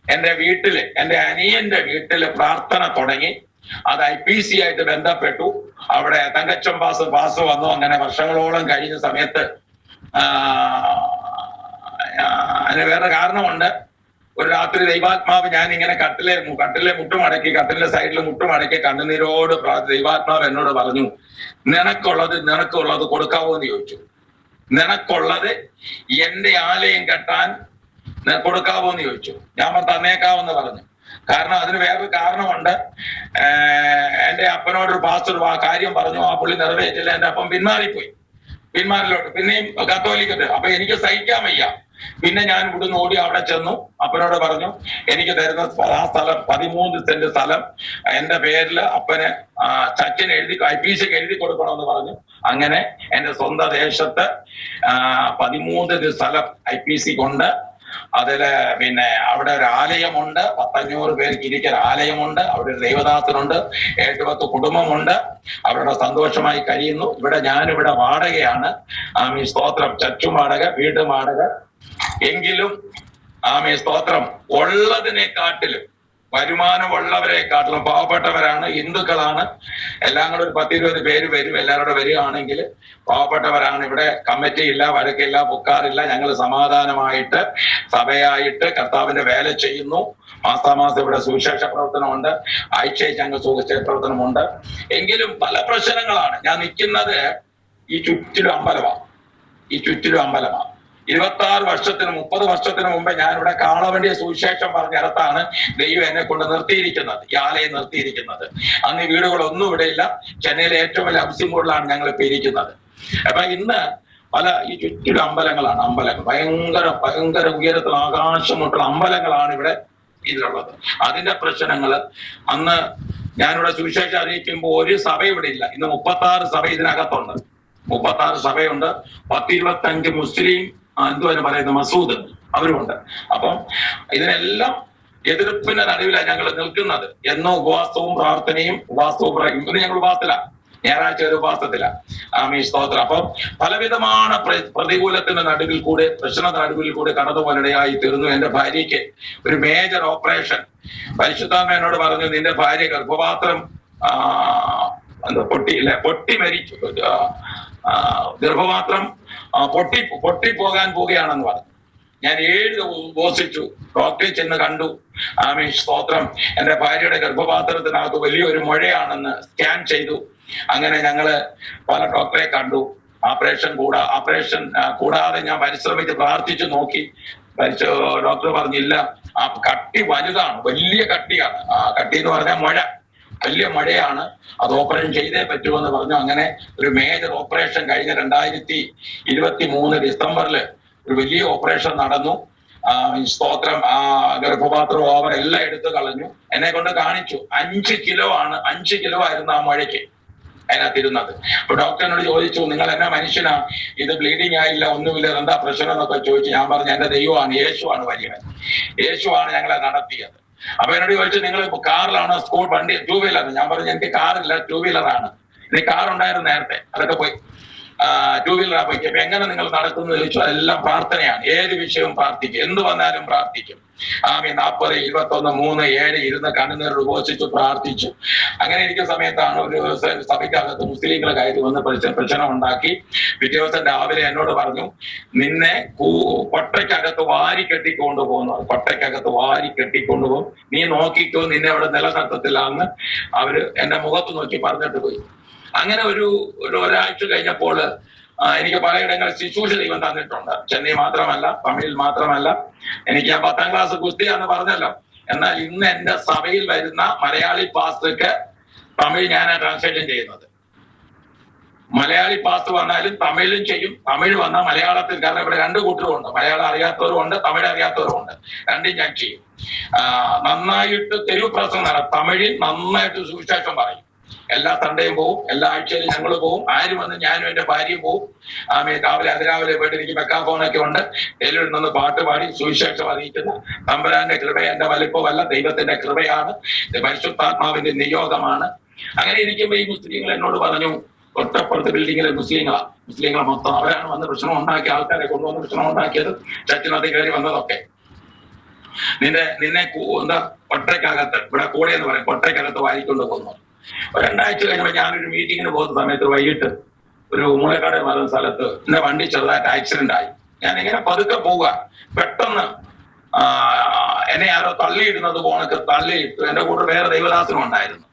എന്റെ വീട്ടില്, എന്റെ അനിയന്റെ വീട്ടില് പ്രാർത്ഥന തുടങ്ങി. അത് IPC ആയിട്ട് ബന്ധപ്പെട്ടു. അവിടെ തങ്കച്ചൻ പാസ് വന്നു. അങ്ങനെ വർഷങ്ങളോളം കഴിഞ്ഞ സമയത്ത് അതിന് വേറെ കാരണമുണ്ട്. ഒരു രാത്രി ദൈവാത്മാവ്, ഞാൻ ഇങ്ങനെ കട്ടിലെ മുട്ടുമടക്കി, കട്ടിലെ സൈഡിൽ മുട്ടുമടക്കി കണ്ണുനീരോട് ദൈവാത്മാവ് എന്നോട് പറഞ്ഞു, നിനക്കുള്ളത് കൊടുക്കാവോ എന്ന് ചോദിച്ചു. നിനക്കുള്ളത് എന്റെ ആലയം കെട്ടാൻ കൊടുക്കാവോ എന്ന് ചോദിച്ചു. ഞാൻ തന്നേക്കാവെന്ന് പറഞ്ഞു. കാരണം അതിന് വേറൊരു കാരണമുണ്ട്. എന്റെ അപ്പനോടൊരു പാസ്റ്റർ ആ കാര്യം പറഞ്ഞു. ആ പുള്ളി നിറവേറ്റില്ല. എന്റെ അപ്പം പിന്മാറിപ്പോയി. പിന്മാരിലോട്ട് പിന്നെയും കത്തോലിക്കത്ത്. അപ്പൊ എനിക്ക് സഹിക്കാൻ വയ്യ. പിന്നെ ഞാൻ ഇവിടുന്ന് ഓടി അവിടെ ചെന്നു. അപ്പനോട് പറഞ്ഞു എനിക്ക് തരുന്ന ആ സ്ഥലം 13 സെന്റ് സ്ഥലം എന്റെ പേരിൽ അപ്പന് ചച്ചിന് എഴുതി IPC എഴുതി കൊടുക്കണമെന്ന് പറഞ്ഞു. അങ്ങനെ എന്റെ സ്വന്തം ദേശത്ത് 13 സ്ഥലം IPC കൊണ്ട് അതില് പിന്നെ അവിടെ ഒരു ആലയമുണ്ട്. 500 പേർക്ക് ഇരിക്കാൻ ആലയമുണ്ട്. അവിടെ ഒരു ദൈവദാസനുണ്ട്. 7-10 കുടുംബമുണ്ട്. അവരുടെ സന്തോഷമായി കഴിയുന്നു. ഞാനിവിടെ വാടകയാണ്. സ്തോത്രം. ചച്ചും വാടക, വീടും വാടക. എങ്കിലും സ്തോത്രം ഉള്ളതിനെക്കാട്ടിലും വരുമാനമുള്ളവരെക്കാട്ടിലും പാവപ്പെട്ടവരാണ്, ഹിന്ദുക്കളാണ്. എല്ലാം കൂടെ ഒരു 10-20 പേര് വരും. എല്ലാവരുടെ വരികയാണെങ്കിൽ പാവപ്പെട്ടവരാണ്. ഇവിടെ കമ്മിറ്റി ഇല്ല, വഴക്കില്ല, പൊക്കാറില്ല. ഞങ്ങൾ സമാധാനമായിട്ട് സഭയായിട്ട് കർത്താവിന്റെ വേല ചെയ്യുന്നു. മാസാമാസം ഇവിടെ സുവിശേഷ പ്രവർത്തനമുണ്ട്. ആഴ്ചയിൽ ഞങ്ങൾ സുവിശേഷ പ്രവർത്തനമുണ്ട്. എങ്കിലും പല പ്രശ്നങ്ങളാണ്. ഞാൻ നിൽക്കുന്നത് ഈ ചുറ്റിലും അമ്പലമാണ്. 26 വർഷത്തിന് 30 വർഷത്തിന് മുമ്പേ ഞാനിവിടെ കാളവണ്ടിയ സുവിശേഷം പറഞ്ഞിടത്താണ് ദൈവം എന്നെ കൊണ്ട് നിർത്തിയിരിക്കുന്നത്, ഈ ആലയം നിർത്തിയിരിക്കുന്നത്. അന്ന് ഈ വീടുകളൊന്നും ഇവിടെ ഇല്ല. ചെന്നൈയിലെ ഏറ്റവും വലിയ ഹൗസിംഗ് ബോർഡിലാണ് ഞങ്ങൾ ഇപ്പൊ ഇരിക്കുന്നത്. അപ്പൊ ഇന്ന് ഈ ചുറ്റിലും അമ്പലങ്ങളാണ്. ഭയങ്കര ഉയരത്തിൽ ആകാശം മുട്ടുള്ള അമ്പലങ്ങളാണ് ഇവിടെ ഇതിലുള്ളത്. അതിന്റെ പ്രശ്നങ്ങള് അന്ന് ഞാനിവിടെ സുവിശേഷം അറിയിക്കുമ്പോൾ ഒരു സഭ ഇവിടെ ഇല്ല. ഇന്ന് 36 സഭ ഇതിനകത്തുണ്ട്. 36 സഭയുണ്ട്. 10-25 മുസ്ലിം എന്തുവാണ് പറയുന്നത് മസൂദ് അവരുമുണ്ട്. അപ്പം ഇതിനെല്ലാം എതിർപ്പിന്റെ നടുവിലാണ് ഞങ്ങൾ നിൽക്കുന്നത്. എന്നോ ഉപവാസവും പ്രാർത്ഥനയും ഇന്ന് ഞങ്ങൾ ഉപാസത്തിലാണ്. ഞായറാഴ്ച ഒരു ഉപാസത്തിലാണ്. സ്തോത്രം. അപ്പം പലവിധமான പ്രതികൂലത്തിന്റെ നടുവിൽ കൂടെ, പ്രശ്നത്തിന്റെ നടുവിൽ കൂടെ കടന്നുപോകാനിടയായി തീർന്നു. എന്റെ ഭാര്യയ്ക്ക് ഒരു മേജർ ഓപ്പറേഷൻ. പരിശുദ്ധാത്മ എന്നോട് പറഞ്ഞു, നിന്റെ ഭാര്യ ഗർഭപാത്രം പൊട്ടി മരിച്ചു, ഗർഭപാത്രം പൊട്ടിപ്പോകാൻ പോവുകയാണെന്ന് പറഞ്ഞു. ഞാൻ 7 ഉപവസിച്ചു. ഡോക്ടറെ ചെന്ന് കണ്ടു. സ്തോത്രം. എന്റെ ഭാര്യയുടെ ഗർഭപാത്രത്തിനകത്ത് വലിയൊരു മുഴയാണെന്ന് സ്കാൻ ചെയ്തു. അങ്ങനെ ഞങ്ങള് പല ഡോക്ടറെ കണ്ടു. ഓപ്പറേഷൻ കൂടാതെ ഞാൻ പരിശ്രമിച്ച് പ്രാർത്ഥിച്ചു നോക്കി. ഡോക്ടർ പറഞ്ഞില്ല, ആ കട്ടി വലുതാണ്, വലിയ കട്ടിയാണ്. കട്ടി എന്ന് പറഞ്ഞാൽ മുഴ, വലിയ മഴയാണ്, അത് ഓപ്പറേഷൻ ചെയ്തേ പറ്റുമെന്ന് പറഞ്ഞു. അങ്ങനെ ഒരു മേജർ ഓപ്പറേഷൻ കഴിഞ്ഞ 2023 ഡിസംബറിൽ ഒരു വലിയ ഓപ്പറേഷൻ നടന്നു. സ്തോത്രം. ഗർഭപാത്രം ഓവർ എല്ലാം എടുത്തു കളഞ്ഞു. എന്നെ കൊണ്ട് കാണിച്ചു. 5 കിലോ ആയിരുന്നു ആ മഴയ്ക്ക് അതിനകത്തിരുന്നത്. അപ്പൊ ഡോക്ടറിനോട് ചോദിച്ചു, നിങ്ങൾ എന്നാ മനുഷ്യനാ, ഇത് ബ്ലീഡിങ് ആയില്ല, ഒന്നുമില്ല, എന്താ പ്രശ്നം എന്നൊക്കെ ചോദിച്ചു. ഞാൻ പറഞ്ഞു, എന്റെ ദൈവമാണ്, യേശുവാണ് വലിയവൻ, യേശുവാണ് ഞങ്ങളെ നടത്തിയത്. അപ്പൊ എന്നോട് ചോദിച്ചു, നിങ്ങൾ കാറിലാണോ സ്കൂൾ വണ്ടി 2 വീലർ? ഞാൻ പറഞ്ഞു, എനിക്ക് കാറില്ല, 2 വീലറാണ്. എനിക്ക് കാർ ഉണ്ടായിരുന്നു നേരത്തെ, അതൊക്കെ പോയി. 2 വീലറാ പോയി. അപ്പൊ എങ്ങനെ നിങ്ങൾ നടക്കുന്നു ചോദിച്ചു. അതെല്ലാം പ്രാർത്ഥനയാണ്. ഏത് വിഷയവും പ്രാർത്ഥിക്കും, എന്ത് വന്നാലും പ്രാർത്ഥിക്കും. 40, 21, 3, 7 ഇരുന്ന് കണ്ണുനീർ ഉപവസിച്ചു പ്രാർത്ഥിച്ചു. അങ്ങനെ ഇരിക്കുന്ന സമയത്താണ് ഒരു സഭയ്ക്കകത്ത് മുസ്ലിങ്ങൾ കയറി വന്ന് പ്രശ്നം ഉണ്ടാക്കി. പിറ്റേ ദിവസം രാവിലെ എന്നോട് പറഞ്ഞു, നിന്നെ കൊട്ടയ്ക്കകത്ത് വാരി കെട്ടിക്കൊണ്ടുപോകുന്നു, കൊട്ടയ്ക്കകത്ത് വാരി കെട്ടിക്കൊണ്ടുപോകും, നീ നോക്കിക്കോ, നിന്നെ അവിടെ നിലനിർത്തത്തില്ലാന്ന് അവര് എന്റെ മുഖത്ത് നോക്കി പറഞ്ഞിട്ട് പോയി. അങ്ങനെ ഒരാഴ്ച കഴിഞ്ഞപ്പോൾ എനിക്ക് പലയിടങ്ങളിൽ ശുശ്രൂഷ ദൈവം തന്നിട്ടുണ്ട്. ചെന്നൈ മാത്രമല്ല, തമിഴിൽ മാത്രമല്ല. എനിക്ക് ഞാൻ 10ാം ക്ലാസ് ഗുസ്തിയാന്ന് പറഞ്ഞല്ലോ. എന്നാൽ ഇന്ന് എന്റെ സഭയിൽ വരുന്ന മലയാളി പാസ്റ്റർക്ക് തമിഴ് ഞാനാണ് ട്രാൻസ്ലേഷൻ ചെയ്യുന്നത്. മലയാളി പാസ്റ്റർ വന്നാലും തമിഴിലും ചെയ്യും. തമിഴ് വന്നാൽ മലയാളത്തിൽ, കാരണം ഇവിടെ 2 കൂട്ടരുമുണ്ട്. മലയാളം അറിയാത്തവരും ഉണ്ട്, തമിഴ് അറിയാത്തവരും ഉണ്ട്. രണ്ടും ഞാൻ ചെയ്യും. നന്നായിട്ട് തെരുവ് പ്രസംഗം നടത്തും. തമിഴിൽ നന്നായിട്ട് സുവിശേഷം പറയും. എല്ലാ സൺഡേയും പോവും, എല്ലാ ആഴ്ചയിലും ഞങ്ങൾ പോവും. ആരും വന്ന് ഞാനും എന്റെ ഭാര്യയും പോവും. അതിരാവിലെ പോയിട്ട് എനിക്ക് മെക്കാഫോണൊക്കെ ഉണ്ട്. എല്ലാവരും നിന്ന് പാട്ട് പാടി സുവിശേഷം അറിയിക്കുന്ന തമ്പുരാന്റെ കൃപ, എന്റെ വലിപ്പമല്ല, ദൈവത്തിന്റെ കൃപയാണ്, പരിശുദ്ധാത്മാവിന്റെ നിയോഗമാണ്. അങ്ങനെ ഇരിക്കുമ്പോ ഈ മുസ്ലിങ്ങൾ എന്നോട് പറഞ്ഞു, തൊട്ടപ്പുറത്ത് ബിൽഡിങ്ങിലെ മുസ്ലിങ്ങളെ മൊത്തം അവരാണ് വന്ന് പ്രശ്നം ഉണ്ടാക്കി, ആൾക്കാരെ കൊണ്ടുവന്ന് പ്രശ്നം ഉണ്ടാക്കിയത്, ചർച്ചിനകത്ത് കയറി വന്നതൊക്കെ. നിന്നെ എന്താ കൊട്ടയ്ക്കകത്ത്, ഇവിടെ കൂടെ എന്ന് പറയും, കൊട്ടയ്ക്കകത്ത് വാരിക്കൊണ്ട് പോകുന്നു. 2 ആഴ്ച കഴിഞ്ഞപ്പോൾ ഞാനൊരു മീറ്റിങ്ങിന് പോകുന്ന സമയത്ത് വൈകിട്ട് ഒരു മൂലക്കാട് പറയുന്ന സ്ഥലത്ത് എന്റെ വണ്ടി ചെറുതായിട്ട് ആക്സിഡന്റ് ആയി. ഞാൻ ഇങ്ങനെ പതുക്കെ പോവുക, പെട്ടെന്ന് എന്നെ ആരോ തള്ളിയിടുന്നത് പോണക്ക് തള്ളിയിട്ടു. എന്റെ കൂടെ വേറെ ദൈവദാസനും ഉണ്ടായിരുന്നു.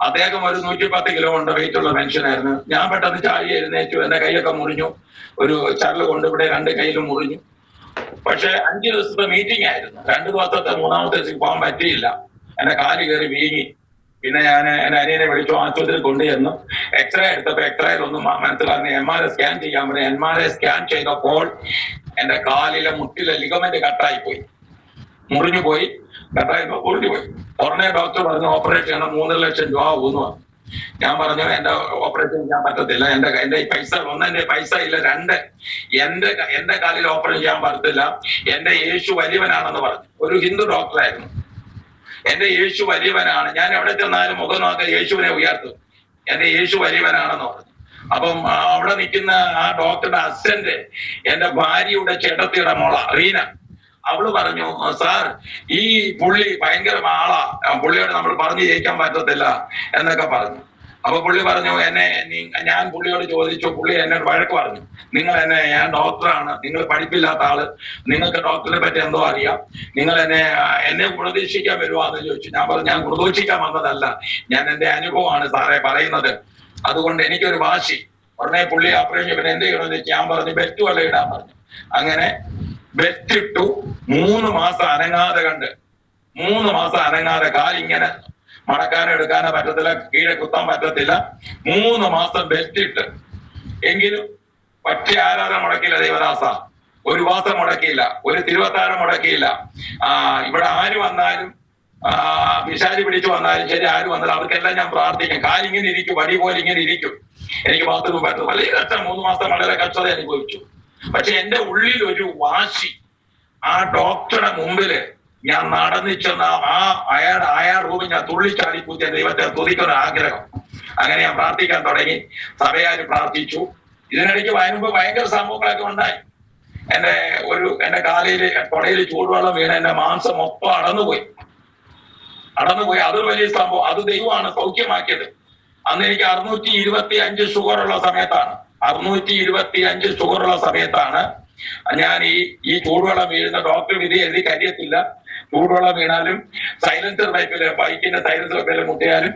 അദ്ദേഹം ഒരു 110 കിലോ ഉണ്ട് വെയിറ്റ് ഉള്ള മനുഷ്യനായിരുന്നു. ഞാൻ പെട്ടെന്ന് ചാടി എഴുന്നേറ്റു. എന്റെ കൈയൊക്കെ മുറിഞ്ഞു. ഒരു ചരല് കൊണ്ട് ഇവിടെ 2 കൈയിലും മുറിഞ്ഞു. പക്ഷെ 5 ദിവസത്തെ മീറ്റിംഗ് ആയിരുന്നു. 2 ദിവസത്തെ 3ാമത്തെ ദിവസം പോകാൻ പറ്റിയില്ല. എന്റെ കാല് കയറി വീങ്ങി. പിന്നെ ഞാൻ എന്റെ അനിയനെ വിളിച്ചു, ആശുപത്രിയിൽ കൊണ്ടുചെന്നു. എക്സ്റേ എടുത്തപ്പോ എക്സ്റേയിൽ ഒന്നും മനസ്സിലാകുന്ന MRI സ്കാൻ ചെയ്യാൻ പറഞ്ഞു. MRI സ്കാൻ ചെയ്തപ്പോൾ എന്റെ കാലിലെ മുട്ടിലെ ലിഗമെന്റ് കട്ടായി പോയി, മുറിഞ്ഞു പോയി. കട്ടായപ്പോ മുറിഞ്ഞു പോയി. ഉടനെ ഡോക്ടർ പറഞ്ഞു ഓപ്പറേറ്റ് ചെയ്യണം, 3 ലക്ഷം രൂപ ആവുന്നു. ഞാൻ പറഞ്ഞു എന്റെ ഓപ്പറേഷൻ ചെയ്യാൻ പറ്റത്തില്ല, എന്റെ പൈസ, ഒന്ന് എന്റെ പൈസ ഇല്ല, 2 എന്റെ കാലിൽ ഓപ്പറേഷൻ ചെയ്യാൻ പറ്റത്തില്ല, എന്റെ യേശു വലിയവനാണെന്ന് പറഞ്ഞു. ഒരു ഹിന്ദു ഡോക്ടറായിരുന്നു. എന്റെ യേശു വലിയവനാണ്, ഞാൻ എവിടെ ചെന്നാലും മുഖം നോക്കാൻ യേശുവിനെ ഉയർത്തും, എന്റെ യേശു വലിയവനാണെന്ന് പറഞ്ഞു. അപ്പം അവിടെ നിൽക്കുന്ന ആ ഡോക്ടറുടെ അസിസ്റ്റന്റ് എന്റെ ഭാര്യയുടെ ചേട്ടത്തിയുടെ മോള റീന, അവള് പറഞ്ഞു സാർ ഈ പുള്ളി ഭയങ്കര ആളാ, പുള്ളിയോട് നമ്മൾ പറഞ്ഞു ജയിക്കാൻ പറ്റത്തില്ല എന്നൊക്കെ പറഞ്ഞു. അപ്പൊ പുള്ളി പറഞ്ഞു ഞാൻ പുള്ളിയോട് ചോദിച്ചു, പുള്ളി എന്നോട് വഴക്ക് പറഞ്ഞു, ഞാൻ ഡോക്ടറാണ്, നിങ്ങൾ പഠിപ്പില്ലാത്ത ആള്, നിങ്ങൾക്ക് ഡോക്ടറിനെ പറ്റി എന്തോ അറിയാം, നിങ്ങൾ എന്നെ ഗുണദീക്ഷിക്കാൻ വരുവാന്ന് ചോദിച്ചു. ഞാൻ പറഞ്ഞു ഞാൻ ഗുണദീക്ഷിക്കാൻ വന്നതല്ല, ഞാൻ എന്റെ അനുഭവമാണ് സാറേ പറയുന്നത്, അതുകൊണ്ട് എനിക്കൊരു വാശി. ഉടനെ പുള്ളി ഓപ്പറേഷൻ പിന്നെ എന്ത് ചെയ്യണമെന്ന് വെച്ചാൽ ഞാൻ പറഞ്ഞു ബെറ്റ് വല്ല ഇടാൻ പറഞ്ഞു. അങ്ങനെ ബെറ്റ് ഇട്ടു. 3 മാസം അനങ്ങാതെ കണ്ട്, 3 മാസം അനങ്ങാതെ, കാലിങ്ങനെ മടക്കാനോ എടുക്കാനോ പറ്റത്തില്ല, കീഴെ കുത്താൻ പറ്റത്തില്ല. 3 മാസം ബെറ്റ് ഇട്ട്, എങ്കിലും പറ്റിയ ആരാധന മുടക്കിയില്ല ദേവദാസ, ഒരു മാസം മുടക്കിയില്ല, ഒരു തിരുവത്താരം മുടക്കിയില്ല. ഇവിടെ ആര് വന്നാലും പിശാചി പിടിച്ചു വന്നാലും ശരി, ആര് വന്നാലും അവർക്കെല്ലാം ഞാൻ പ്രാർത്ഥിക്കും. കാലിങ്ങനെ ഇരിക്കും, വടി പോലെ ഇങ്ങനെ ഇരിക്കും. എനിക്ക് ബാത്റൂം പറ്റും, വലിയ കഷ്ടം, 3 മാസം വളരെ കഷ്ടത അനുഭവിച്ചു. പക്ഷെ എന്റെ ഉള്ളിൽ ഒരു വാശി, ആ ഡോക്ടറുടെ മുമ്പില് ഞാൻ നടന്നു ചെന്ന അയാൾ റൂമിൽ ഞാൻ തുള്ളിച്ചാടി കൂത്തിയ ദൈവത്തെ തുതിക്കുന്ന ആഗ്രഹം. അങ്ങനെ ഞാൻ പ്രാർത്ഥിക്കാൻ തുടങ്ങി, സഭയാര് പ്രാർത്ഥിച്ചു. ഇതിനിടയ്ക്ക് ഭയങ്കര സംഭവങ്ങളൊക്കെ ഉണ്ടായി. എന്റെ കാലില് തൊടയിൽ ചൂടുവെള്ളം വീണ് എന്റെ മാംസം മൊത്തം അടന്നുപോയി. അതൊരു വലിയ സംഭവം. അത് ദൈവമാണ് സൗഖ്യമാക്കിയത്. അന്ന് എനിക്ക് 625 ഷുഗറുള്ള സമയത്താണ്, 625 ഷുഗറുള്ള സമയത്താണ് ഞാൻ ഈ ചൂടുവെള്ളം വീഴുന്ന ഡോക്ടർ വിധി എഴുതി കരിയത്തില്ല, ചൂടുവെള്ളം വീണാലും സൈലൻസർ പൈപ്പില്, ബൈക്കിന്റെ സൈലൻസർ പൈപ്പില് മുട്ടിയാലും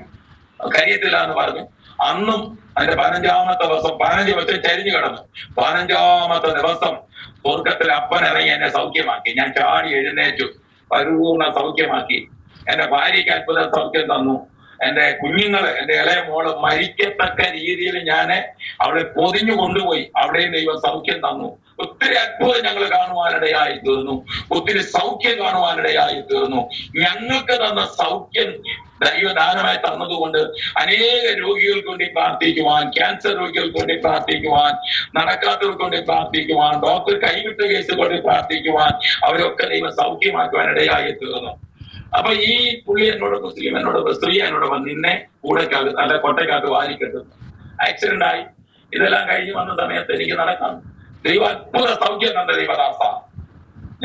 കരിയത്തില്ല എന്ന് പറഞ്ഞു. അന്നും അതിന്റെ 15ാമത്തെ ദിവസം, 15 ദിവസം ചരിഞ്ഞു കിടന്നു. 15ാമത്തെ ദിവസം സ്വർഗത്തിൽ അപ്പൻ ഇറങ്ങി എന്നെ സൗഖ്യമാക്കി. ഞാൻ ചാടി എഴുന്നേറ്റു, പരിപൂർണ സൗഖ്യമാക്കി. എന്റെ ഭാര്യയ്ക്ക് അത്ഭുത സൗഖ്യം തന്നു. എന്റെ കുഞ്ഞുങ്ങള്, എന്റെ ഇളയ മോള് മരിക്കത്തക്ക രീതിയിൽ ഞാൻ അവളെ പൊതിഞ്ഞു കൊണ്ടുപോയി. അവിടെയും ദൈവം സൗഖ്യം തന്നു. ഒത്തിരി അത്ഭുതം ഞങ്ങൾ കാണുവാനിടയായി തീർന്നു, ഒത്തിരി സൗഖ്യം കാണുവാനിടയായി തീർന്നു. ഞങ്ങൾക്ക് തന്ന സൗഖ്യം ദൈവദാനമായി തന്നതുകൊണ്ട് അനേക രോഗികൾക്ക് വേണ്ടി പ്രാർത്ഥിക്കുവാൻ, ക്യാൻസർ രോഗികൾക്ക് വേണ്ടി പ്രാർത്ഥിക്കുവാൻ, നടക്കാത്തവർക്ക് വേണ്ടി പ്രാർത്ഥിക്കുവാൻ, ഡോക്ടർ കൈവിട്ട കേസുകൾ വേണ്ടി പ്രാർത്ഥിക്കുവാൻ, അവരൊക്കെ ദൈവം സൗഖ്യമാക്കുവാൻ ഇടയായി തീർന്നു. അപ്പൊ ഈ പുള്ളി സ്ത്രീ എന്നോട് വന്ന് നിന്നെ കൂടെക്കകത്ത് അല്ല കൊട്ടയ്ക്കകത്ത് വാരിക്കെട്ടുന്നു. ആക്സിഡന്റ് ആയി. ഇതെല്ലാം കഴിഞ്ഞ് വന്ന സമയത്ത് എനിക്ക് നടക്കാം. ദൈവ അത്ഭുത സൗഖ്യം തന്ന ദൈവദാസ.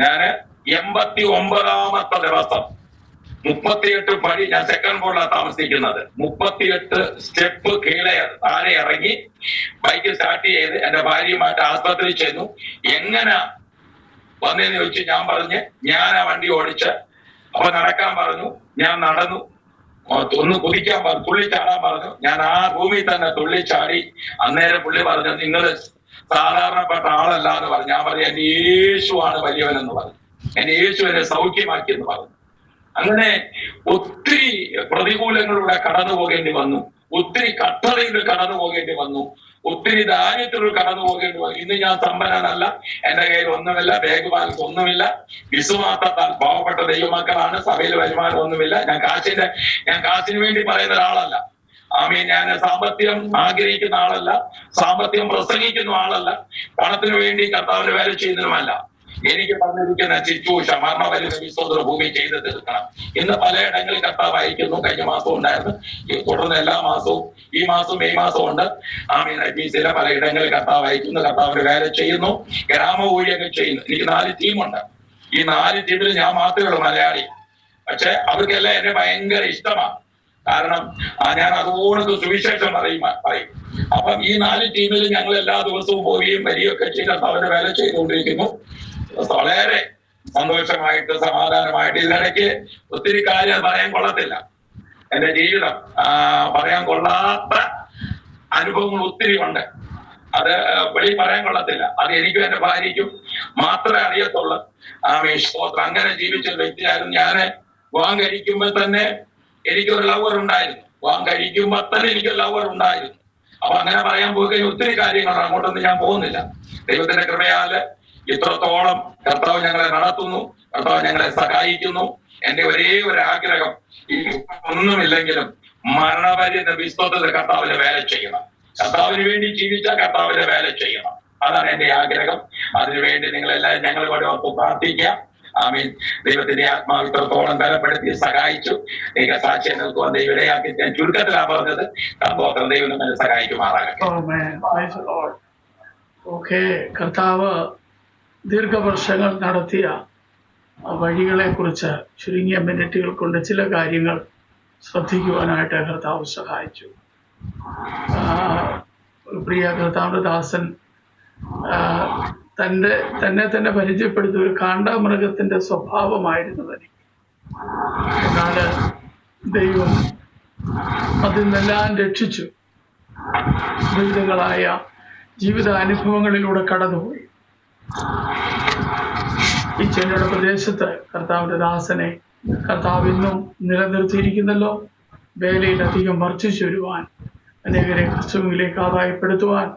ഞാന് 89ാമത്തെ ദിവസം 38 പടി, ഞാൻ സെക്കൻഡ് ഫ്ലോറിലാണ് താമസിക്കുന്നത്, 38 സ്റ്റെപ്പ് താഴെ ഇറങ്ങി ബൈക്ക് സ്റ്റാർട്ട് ചെയ്ത് എന്റെ ഭാര്യയുമായിട്ട് ആസ്പത്രിയിൽ ചെന്നു. എങ്ങനെ വന്നതെന്ന് ചോദിച്ചു. ഞാൻ പറഞ്ഞ് ഞാനാ വണ്ടി ഓടിച്ച്. അപ്പൊ നടക്കാൻ പറഞ്ഞു, ഞാൻ നടന്നു. ഒന്ന് കുതിക്കാൻ പറഞ്ഞു, തുള്ളിച്ചാടാൻ പറഞ്ഞു. ഞാൻ ആ റൂമിൽ തന്നെ തുള്ളിച്ചാടി. അന്നേരം പുള്ളി പറഞ്ഞു നിങ്ങൾ സാധാരണപ്പെട്ട ആളല്ല എന്ന് പറഞ്ഞു. ഞാൻ പറഞ്ഞു എന്റെ യേശുവാണ് വലിയവനെന്ന് പറഞ്ഞു, എന്റെ യേശു എന്നെ സൗഖ്യമാക്കി എന്ന് പറഞ്ഞു. അങ്ങനെ ഒത്തിരി പ്രതികൂലങ്ങളിലൂടെ കടന്നു പോകേണ്ടി വന്നു, ഒത്തിരി കട്ടതയിൽ കടന്നു പോകേണ്ടി വന്നു, ഒത്തിരി ദാരിദ്ര്യത്തിൽ കടന്നു പോകേണ്ടി വന്നു. ഇന്ന് ഞാൻ സമ്പന്നനല്ല, എന്റെ കയ്യിൽ ഒന്നുമില്ല, ബാങ്ക് ബാലൻസ് ഒന്നുമില്ല, വിശ്വാസത്താൽ പാവപ്പെട്ട ദൈവമക്കളാണ്, സഭയിൽ വരുമാനം ഒന്നുമില്ല. ഞാൻ കാശിന് വേണ്ടി പറയുന്ന ഒരാളല്ല. ഞാൻ സാമ്പത്തികം ആഗ്രഹിക്കുന്ന ആളല്ല, സാമ്പത്തികം പ്രസംഗിക്കുന്ന ആളല്ല, പണത്തിന് വേണ്ടി കർത്താവിന് വേല ചെയ്യുന്നതുമല്ല. എനിക്ക് പറഞ്ഞിരിക്കുന്ന ശുശ്രൂഷ മരണവരുന്ന വിശ്വോദര ഭൂമി ചെയ്ത് തീർക്കണം. ഇന്ന് പലയിടങ്ങളിൽ കർത്താവ് അയക്കുന്നു. കഴിഞ്ഞ മാസം ഉണ്ടായിരുന്നു, തുടർന്ന് എല്ലാ മാസവും, ഈ മാസം മെയ് മാസം ഉണ്ട്. IPCയിലെ പലയിടങ്ങളിൽ കർത്താവ് അയക്കുന്നു, കർത്താവിന് വേല ചെയ്യുന്നു, ഗ്രാമ ഊഴിയൊക്കെ ചെയ്യുന്നു. എനിക്ക് 4 ടീമുണ്ട്. ഈ 4 ടീമിൽ ഞാൻ മാത്രമേ ഉള്ളൂ മലയാളി. പക്ഷെ അവർക്കെല്ലാം എന്നെ ഭയങ്കര ഇഷ്ടമാണ്. കാരണം ഞാൻ അതുപോലെ സുവിശേഷം പറയും. അപ്പം ഈ 4 ടീമിൽ ഞങ്ങൾ എല്ലാ ദിവസവും പോവുകയും വരികയൊക്കെ ചെയ്ത് കർത്താവിന് വേല ചെയ്തുകൊണ്ടിരിക്കുന്നു. വളരെ സന്തോഷമായിട്ട് സമാധാനമായിട്ട്. ഇതിനിടയ്ക്ക് ഒത്തിരി കാര്യം പറയാൻ കൊള്ളത്തില്ല. എന്റെ ജീവിതം പറയാൻ കൊള്ളാത്ത അനുഭവങ്ങൾ ഒത്തിരി ഉണ്ട്. അത് വെളി പറയാൻ കൊള്ളത്തില്ല. അത് എനിക്കും എന്റെ ഭാര്യയ്ക്കും മാത്രമേ അറിയത്തുള്ളൂ. സ്തോത്രം. അങ്ങനെ ജീവിച്ച വ്യക്തിയായിരുന്നു ഞാൻ. വിവാഹം കഴിക്കുമ്പോൾ തന്നെ എനിക്കൊരു ലവർ ഉണ്ടായിരുന്നു. വിവാഹം കഴിക്കുമ്പോൾ തന്നെ എനിക്കൊരു ലവർ ഉണ്ടായിരുന്നു. അപ്പൊ അങ്ങനെ പറയാൻ പോയി കഴിഞ്ഞാൽ ഒത്തിരി കാര്യങ്ങളാണ്. അങ്ങോട്ടൊന്നും ഞാൻ പോകുന്നില്ല. ദൈവത്തിന്റെ കൃപയാല് ഇത്രത്തോളം കർത്താവ് ഞങ്ങളെ നടത്തുന്നു, കർത്താവ് ഞങ്ങളെ സഹായിക്കുന്നു. എന്റെ ഒരേ ഒരു ആഗ്രഹം, ഈ ഒന്നുമില്ലെങ്കിലും മരണപര്യന്ത വിശ്വത്തിൽ കർത്താവിന്റെ വേല ചെയ്യണം. കർത്താവിന് വേണ്ടി ജീവിച്ച കർത്താവിന്റെ വേല ചെയ്യണം. അതാണ് എന്റെ ആഗ്രഹം. അതിനുവേണ്ടി നിങ്ങളെല്ലാവരും ഞങ്ങൾ കൂടെ ഓർത്ത് പ്രാർത്ഥിക്കാം. ആമീൻ. ദൈവത്തിന്റെ ആത്മാവ് ഇത്രത്തോളം ബലപ്പെടുത്തി സഹായിച്ചു. ദൈവ സാക്ഷ്യം നിൽക്കുവാൻ ദൈവം ഇടയാക്കി. ഞാൻ ചുരുക്കത്തിലാണ് പറഞ്ഞത്. കർത്താവ് ദൈവം നമ്മളെ സഹായിക്കുമാറാകട്ടെ. ഓക്കെ. കർത്താവ് ദീർഘവർഷങ്ങൾ നടത്തിയ വഴികളെ കുറിച്ച് ചുരുങ്ങിയ മിനിറ്റുകൾ കൊണ്ട് ചില കാര്യങ്ങൾ ശ്രദ്ധിക്കുവാനായിട്ട് കർത്താവ് സഹായിച്ചു. പ്രിയ കർത്താവിന്റെ ദാസൻ തന്നെ പരിചയപ്പെടുത്തിയ ഒരു കാണ്ടാമൃഗത്തിന്റെ സ്വഭാവമായിരുന്നു എനിക്ക്. എന്നാൽ ദൈവം അതിൽ നിന്നെല്ലാം രക്ഷിച്ചു. വിവിധങ്ങളായ ജീവിതാനുഭവങ്ങളിലൂടെ കടന്നുപോയി. ഈ ചെന്നൈയുടെ പ്രദേശത്ത് കർത്താവിന്റെ ദാസനെ കർത്താവ് ഇന്നും നിലനിർത്തിയിരിക്കുന്നല്ലോ. വേലയിൽ അധികം വർദ്ധിച്ചു വരുവാൻ, അനേകരെ ക്രിസ്തുവിലേക്ക് ആദായപ്പെടുത്തുവാൻ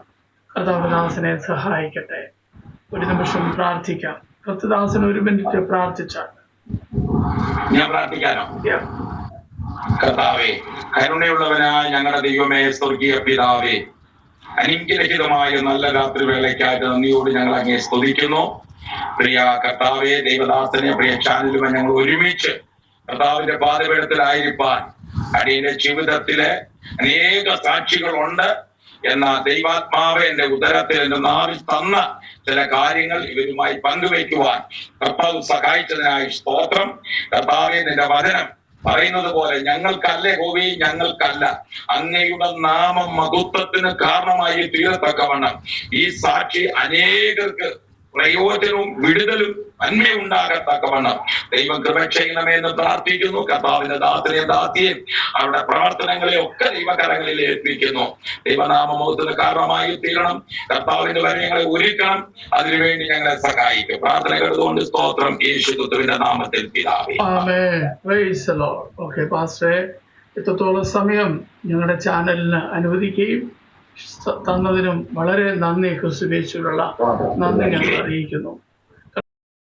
കർത്താവിന്റെ ദാസനെ സഹായിക്കട്ടെ. ഒരു നിമിഷം പ്രാർത്ഥിക്കാം. കർത്തദാസൻ ഒരു മിനിറ്റ് പ്രാർത്ഥിച്ചാൽ. ഞാൻ പ്രാർത്ഥിക്കാനോ? കർത്താവേ, കരുണയുള്ളവനായ ഞങ്ങളുടെ ദൈവമേ, സ്വർഗീയ പിതാവേ, അനുഗ്രഹീതമായ നല്ല രാത്രി വേളയ്ക്കായിട്ട് നന്ദിയോട് ഞങ്ങൾ അങ്ങേ സ്തുതിക്കുന്നു. പ്രിയ കർത്താവേ, ദൈവദാസനെ പ്രിയ ചാനലുമായി ഞങ്ങൾ ഒരുമിച്ച് കർത്താവിന്റെ പാദപീഠത്തിലായിരിക്കാൻ അടിയന്റെ ജീവിതത്തിലെ അനേക സാക്ഷികളുണ്ട് എന്ന ദൈവാത്മാവ് എന്റെ ഉദരത്തിൽ എന്റെ നാവിൽ തന്ന ചില കാര്യങ്ങൾ ഇവരുമായി പങ്കുവയ്ക്കുവാൻ കർത്താവ് സഹായിച്ചതിനായി സ്തോത്രം. കർത്താവേ, നിന്റെ വചനം പറയുന്നത് പോലെ ഞങ്ങൾക്കല്ലേ ഹോവി, ഞങ്ങൾക്കല്ല, അങ്ങയുടെ നാമം മഹത്വത്തിന് കാരണമായി തീരത്തക്കവണ്ണം ഈ സാക്ഷി അനേകർക്ക് പ്രയോജനവും വിടുതലും നന്മയുണ്ടാകത്തക്കവണ്ണം ദൈവം കൃപ ചെയ്യണമെന്ന് പ്രാർത്ഥിക്കുന്നു. കർത്താവിന്റെ ദാസനെയും ദാസിയെയും അവരുടെ പ്രവർത്തനങ്ങളെ ഒക്കെ ദൈവകരങ്ങളിൽ ഏൽപ്പിക്കുന്നു. ദൈവനാമമോഹത്തിന് കാരണമായി തീരണം. കർത്താവിന്റെ വരെ ഞങ്ങളെ ഒരുക്കണം. അതിനുവേണ്ടി ഞങ്ങളെ സഹായിക്കും. പ്രാർത്ഥന കേട്ടുകൊണ്ട് സ്തോത്രം, യേശുക്രിസ്തുവിന്റെ നാമത്തിൽ പിതാവേ. ഓക്കെ പാസ്റ്ററെ, ഇത്രത്തോളം സമയം ഞങ്ങളുടെ ചാനലിന് അനുവദിക്കുകയും തന്നതിനും വളരെ നന്ദി. ക്രിസ്തുവേശുവിനുള്ള നന്ദി ഞങ്ങൾ അറിയിക്കുന്നു.